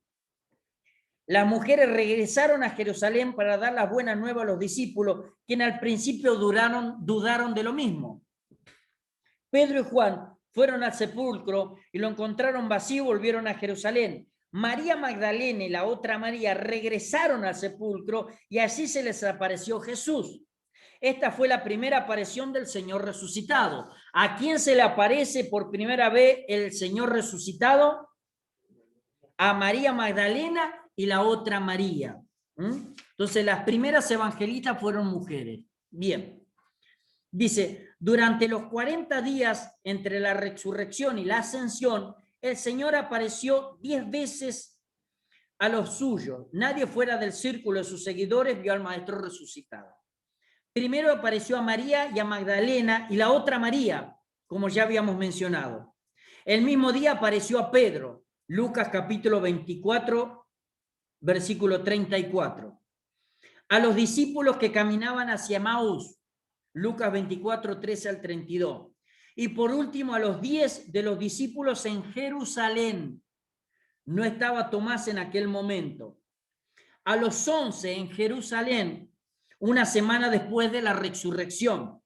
Las mujeres regresaron a Jerusalén para dar las buenas nuevas a los discípulos, quienes al principio dudaron de lo mismo. Pedro y Juan fueron al sepulcro y lo encontraron vacío y volvieron a Jerusalén. María Magdalena y la otra María regresaron al sepulcro y así se les apareció Jesús. Esta fue la primera aparición del Señor resucitado. ¿A quién se le aparece por primera vez el Señor resucitado? A María Magdalena y la otra María. Entonces, las primeras evangelistas fueron mujeres. Bien. Dice, durante los 40 días entre la resurrección y la ascensión, el Señor apareció 10 veces a los suyos. Nadie fuera del círculo de sus seguidores vio al Maestro resucitado. Primero apareció a María y a Magdalena y la otra María. como ya habíamos mencionado. El mismo día apareció a Pedro, Lucas capítulo 24, versículo 34. A los discípulos que caminaban hacia Emaús, Lucas 24, 13 al 32. Y por último, a los 10 de los discípulos en Jerusalén. No estaba Tomás en aquel momento. A los 11 en Jerusalén, una semana después de la resurrección.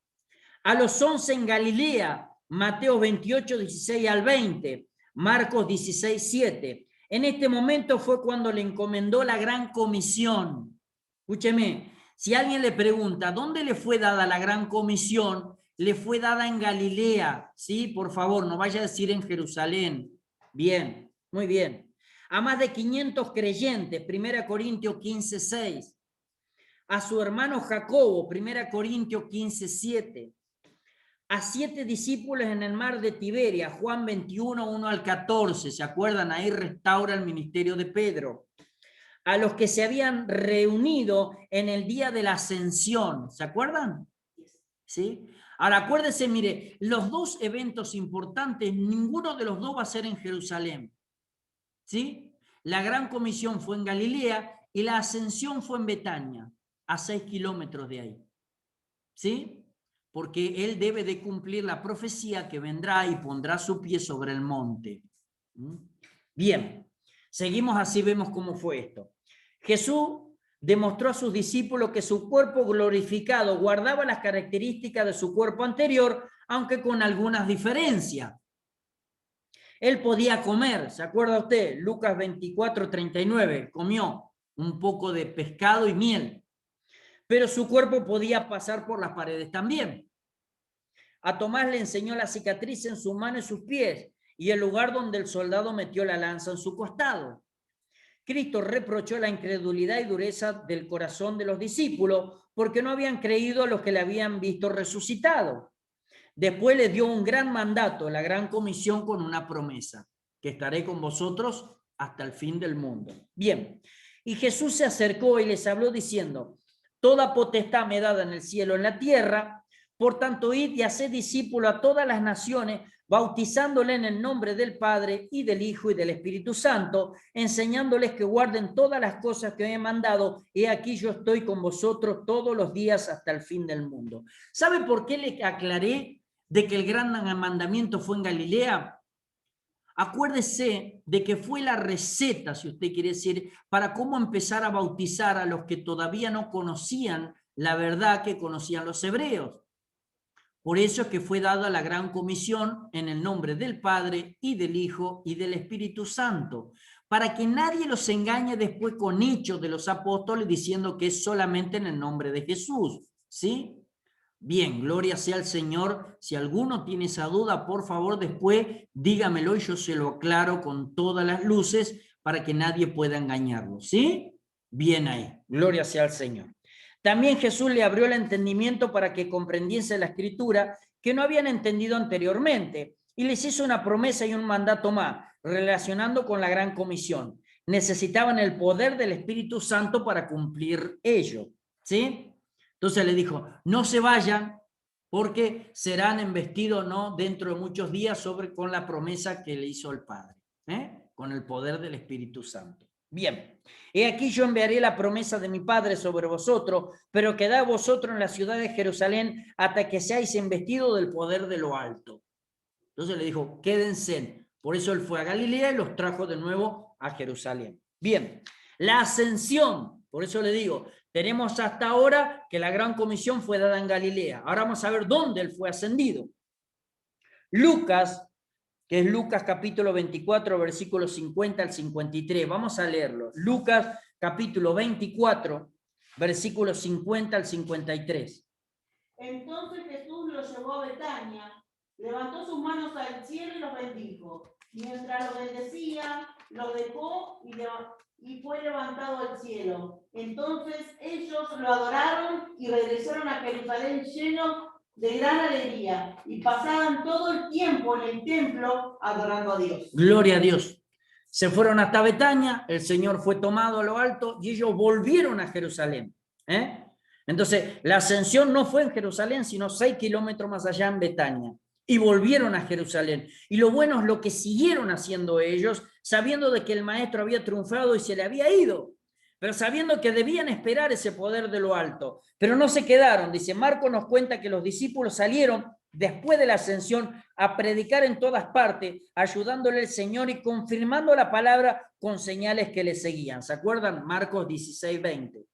A los 11 en Galilea, Mateo 28, 16 al 20, Marcos 16, 7. En este momento fue cuando le encomendó la gran comisión. Escúcheme, si alguien le pregunta, ¿dónde le fue dada la gran comisión? Le fue dada en Galilea, ¿sí? Por favor, no vaya a decir en Jerusalén. Bien, muy bien. A más de 500 creyentes, 1 Corintios 15, 6. A su hermano Jacobo, 1 Corintios 15, 7. A 7 discípulos en el mar de Tiberia, Juan 21, 1 al 14. ¿Se acuerdan? Ahí restaura el ministerio de Pedro. A los que se habían reunido en el día de la ascensión. ¿Se acuerdan? ¿Sí? Ahora acuérdense, mire, los dos eventos importantes, ninguno de los dos va a ser en Jerusalén. ¿Sí? La gran comisión fue en Galilea y la ascensión fue en Betania, a 6 kilómetros de ahí. ¿Sí? Porque él debe de cumplir la profecía que vendrá y pondrá su pie sobre el monte. Bien, seguimos así, vemos cómo fue esto. Jesús demostró a sus discípulos que su cuerpo glorificado guardaba las características de su cuerpo anterior, aunque con algunas diferencias. Él podía comer, ¿se acuerda usted? Lucas 24, 39, comió un poco de pescado y miel, pero su cuerpo podía pasar por las paredes también. A Tomás le enseñó la cicatriz en su mano y sus pies, y el lugar donde el soldado metió la lanza en su costado. Cristo reprochó la incredulidad y dureza del corazón de los discípulos porque no habían creído a los que le habían visto resucitado. Después les dio un gran mandato, la gran comisión, con una promesa, que estaré con vosotros hasta el fin del mundo. Bien, y Jesús se acercó y les habló diciendo, toda potestad me dada en el cielo y en la tierra, por tanto id y haced discípulos a todas las naciones, bautizándole en el nombre del Padre y del Hijo y del Espíritu Santo, enseñándoles que guarden todas las cosas que me he mandado, y aquí yo estoy con vosotros todos los días hasta el fin del mundo. ¿Sabe por qué le aclaré de que el gran mandamiento fue en Galilea? Acuérdese de que fue la receta, si usted quiere decir, para cómo empezar a bautizar a los que todavía no conocían la verdad que conocían los hebreos. Por eso es que fue dada la gran comisión en el nombre del Padre y del Hijo y del Espíritu Santo, para que nadie los engañe después con hechos de los apóstoles diciendo que es solamente en el nombre de Jesús, ¿sí? Bien, gloria sea al Señor. Si alguno tiene esa duda, por favor, después dígamelo y yo se lo aclaro con todas las luces para que nadie pueda engañarlo, ¿sí? Bien ahí, gloria sea al Señor. También Jesús le abrió el entendimiento para que comprendiese la Escritura que no habían entendido anteriormente y les hizo una promesa y un mandato más relacionando con la gran comisión. Necesitaban el poder del Espíritu Santo para cumplir ello, ¿sí? Entonces le dijo, no se vayan porque serán embestidos, ¿no?, dentro de muchos días con la promesa que le hizo el Padre, con el poder del Espíritu Santo. Bien, he aquí yo enviaré la promesa de mi Padre sobre vosotros, pero quedad vosotros en la ciudad de Jerusalén hasta que seáis investidos del poder de lo alto. Entonces le dijo, quédense. Por eso él fue a Galilea y los trajo de nuevo a Jerusalén. Bien, la ascensión, por eso le digo, tenemos hasta ahora que la gran comisión fue dada en Galilea. Ahora vamos a ver dónde él fue ascendido. Lucas, que es Lucas capítulo 24, versículos 50 al 53. Vamos a leerlo. Lucas capítulo 24, versículos 50 al 53. Entonces Jesús los llevó a Betania, levantó sus manos al cielo y los bendijo. Mientras los bendecía, los dejó y fue levantado al cielo. Entonces ellos lo adoraron y regresaron a Jerusalén llenos de gran alegría y pasaban todo el tiempo en el templo adorando a Dios. Gloria a Dios. Se fueron hasta Betania, el Señor fue tomado a lo alto y ellos volvieron a Jerusalén. Entonces, la ascensión no fue en Jerusalén, sino 6 kilómetros más allá en Betania. y volvieron a Jerusalén. Y lo bueno es lo que siguieron haciendo ellos, sabiendo de que el maestro había triunfado y se le había ido, pero sabiendo que debían esperar ese poder de lo alto. Pero no se quedaron. Dice, Marcos nos cuenta que los discípulos salieron después de la ascensión a predicar en todas partes, ayudándole al Señor y confirmando la palabra con señales que le seguían. ¿Se acuerdan? Marcos 16:20.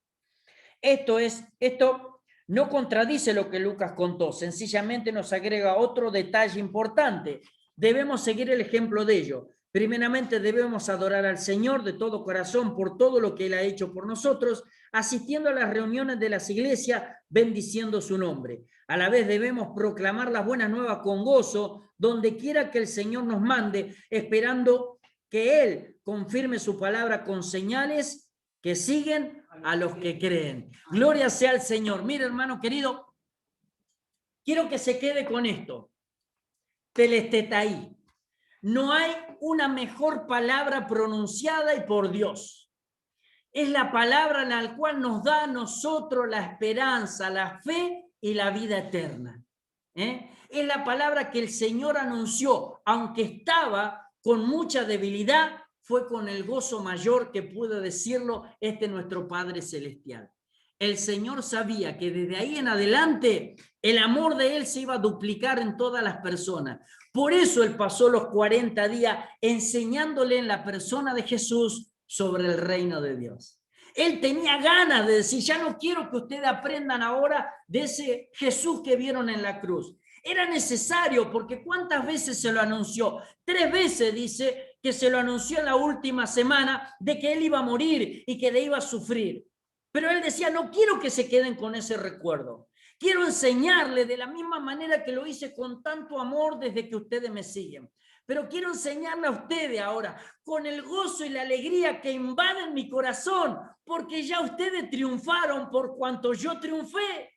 Esto no contradice lo que Lucas contó, sencillamente nos agrega otro detalle importante. Debemos seguir el ejemplo de ello. Primeramente debemos adorar al Señor de todo corazón por todo lo que Él ha hecho por nosotros, asistiendo a las reuniones de las iglesias, bendiciendo su nombre. A la vez debemos proclamar las buenas nuevas con gozo, donde quiera que el Señor nos mande, esperando que Él confirme su palabra con señales que siguen a los que creen. Gloria sea al Señor. Mire, hermano querido, quiero que se quede con esto. Telestetai. No hay una mejor palabra pronunciada y por Dios. Es la palabra en la cual nos da a nosotros la esperanza, la fe y la vida eterna. Es la palabra que el Señor anunció, aunque estaba con mucha debilidad, fue con el gozo mayor que pudo decirlo nuestro Padre Celestial. El Señor sabía que desde ahí en adelante el amor de Él se iba a duplicar en todas las personas. Por eso Él pasó los 40 días enseñándole en la persona de Jesús sobre el reino de Dios. Él tenía ganas de decir, ya no quiero que ustedes aprendan ahora de ese Jesús que vieron en la cruz. Era necesario, porque ¿cuántas veces se lo anunció? 3 veces dice que se lo anunció en la última semana de que Él iba a morir y que le iba a sufrir. Pero Él decía, no quiero que se queden con ese recuerdo. Quiero enseñarles de la misma manera que lo hice con tanto amor desde que ustedes me siguen. Pero quiero enseñarle a ustedes ahora con el gozo y la alegría que invaden mi corazón, porque ya ustedes triunfaron por cuanto yo triunfé.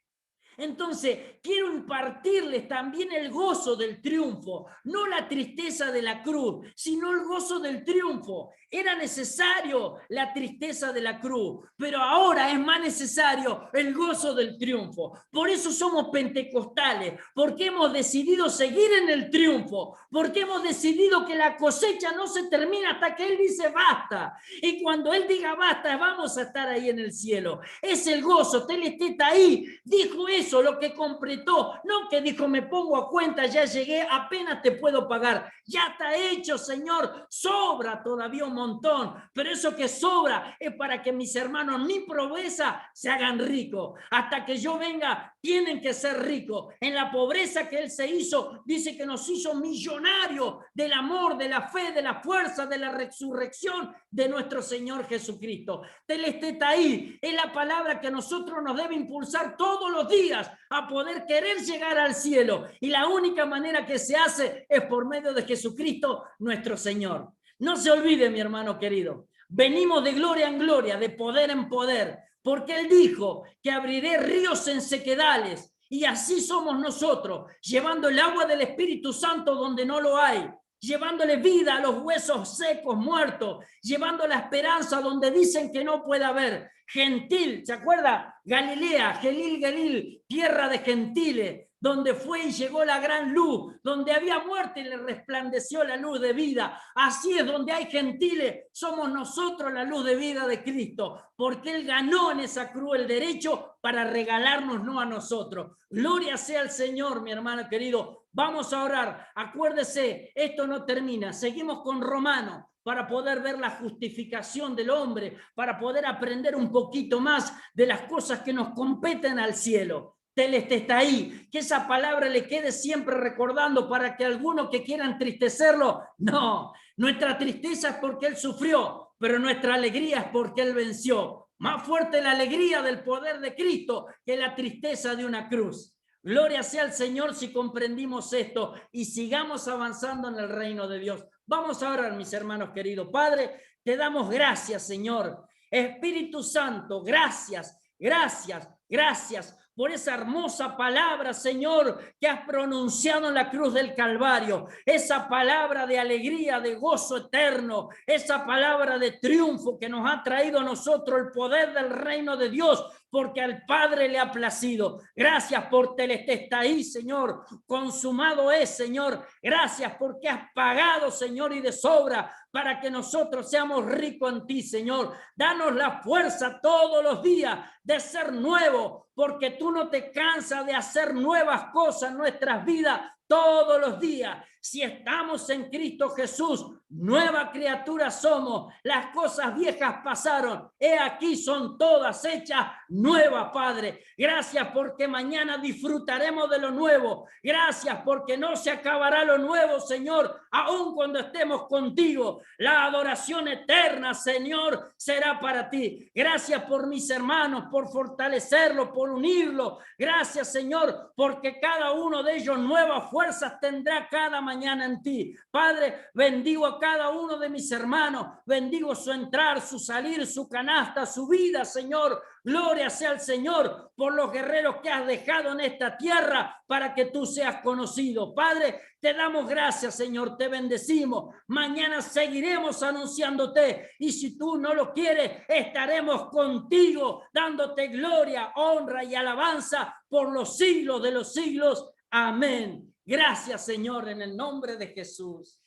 Entonces, quiero impartirles también el gozo del triunfo, no la tristeza de la cruz, sino el gozo del triunfo. Era necesario la tristeza de la cruz, pero ahora es más necesario el gozo del triunfo. Por eso somos pentecostales, porque hemos decidido seguir en el triunfo, porque hemos decidido que la cosecha no se termina hasta que Él dice basta. Y cuando Él diga basta, vamos a estar ahí en el cielo. Es el gozo, Telestetai dijo eso, lo que completó, no que dijo me pongo a cuenta, ya llegué, apenas te puedo pagar, ya está hecho, Señor, sobra todavía un montón, pero eso que sobra es para que mis hermanos, mi pobreza, se hagan ricos. Hasta que yo venga, tienen que ser ricos. En la pobreza que Él se hizo, dice que nos hizo millonarios del amor, de la fe, de la fuerza, de la resurrección de nuestro Señor Jesucristo. Telestetai es la palabra que a nosotros nos debe impulsar todos los días a poder querer llegar al cielo. Y la única manera que se hace es por medio de Jesucristo, nuestro Señor. No se olvide, mi hermano querido, venimos de gloria en gloria, de poder en poder, porque Él dijo que abriré ríos en sequedales, y así somos nosotros, llevando el agua del Espíritu Santo donde no lo hay, llevándole vida a los huesos secos, muertos, llevando la esperanza donde dicen que no puede haber. Gentil, ¿se acuerda? Galilea, Galil, tierra de gentiles, donde fue y llegó la gran luz, donde había muerte y le resplandeció la luz de vida. Así es, donde hay gentiles, somos nosotros la luz de vida de Cristo, porque Él ganó en esa cruz el derecho para regalarnos, no a nosotros. Gloria sea al Señor, mi hermano querido. Vamos a orar. Acuérdese, esto no termina. Seguimos con Romanos para poder ver la justificación del hombre, para poder aprender un poquito más de las cosas que nos competen al cielo. Telestetai, que esa palabra le quede siempre recordando para que alguno que quiera entristecerlo, no, nuestra tristeza es porque Él sufrió, pero nuestra alegría es porque Él venció. Más fuerte la alegría del poder de Cristo que la tristeza de una cruz. Gloria sea al Señor si comprendimos esto y sigamos avanzando en el reino de Dios. Vamos a orar, mis hermanos queridos. Padre, te damos gracias, Señor. Espíritu Santo, gracias, gracias, gracias por esa hermosa palabra, Señor, que has pronunciado en la cruz del Calvario. Esa palabra de alegría, de gozo eterno. Esa palabra de triunfo que nos ha traído a nosotros el poder del reino de Dios porque al Padre le ha placido. Gracias por Telestai, Señor. Consumado es, Señor. Gracias porque has pagado, Señor, y de sobra para que nosotros seamos ricos en ti, Señor. Danos la fuerza todos los días de ser nuevos, porque tú no te cansas de hacer nuevas cosas en nuestras vidas todos los días. Si estamos en Cristo Jesús, nueva criatura somos. Las cosas viejas pasaron. He aquí son todas hechas nuevas, Padre. Gracias porque mañana disfrutaremos de lo nuevo. Gracias porque no se acabará lo nuevo, Señor, aun cuando estemos contigo. La adoración eterna, Señor, será para ti. Gracias por mis hermanos, por fortalecerlos, por unirlos. Gracias, Señor, porque cada uno de ellos nuevas fuerzas tendrá cada mañana en ti. Padre, bendigo a cada uno de mis hermanos. Bendigo su entrar, su salir, su canasta, su vida, Señor. Gloria sea al Señor por los guerreros que has dejado en esta tierra para que tú seas conocido. Padre, te damos gracias, Señor, te bendecimos. Mañana seguiremos anunciándote y si tú no lo quieres, estaremos contigo dándote gloria, honra y alabanza por los siglos de los siglos. Amén. Gracias, Señor, en el nombre de Jesús.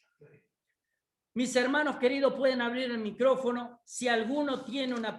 Mis hermanos queridos, pueden abrir el micrófono. Si alguno tiene una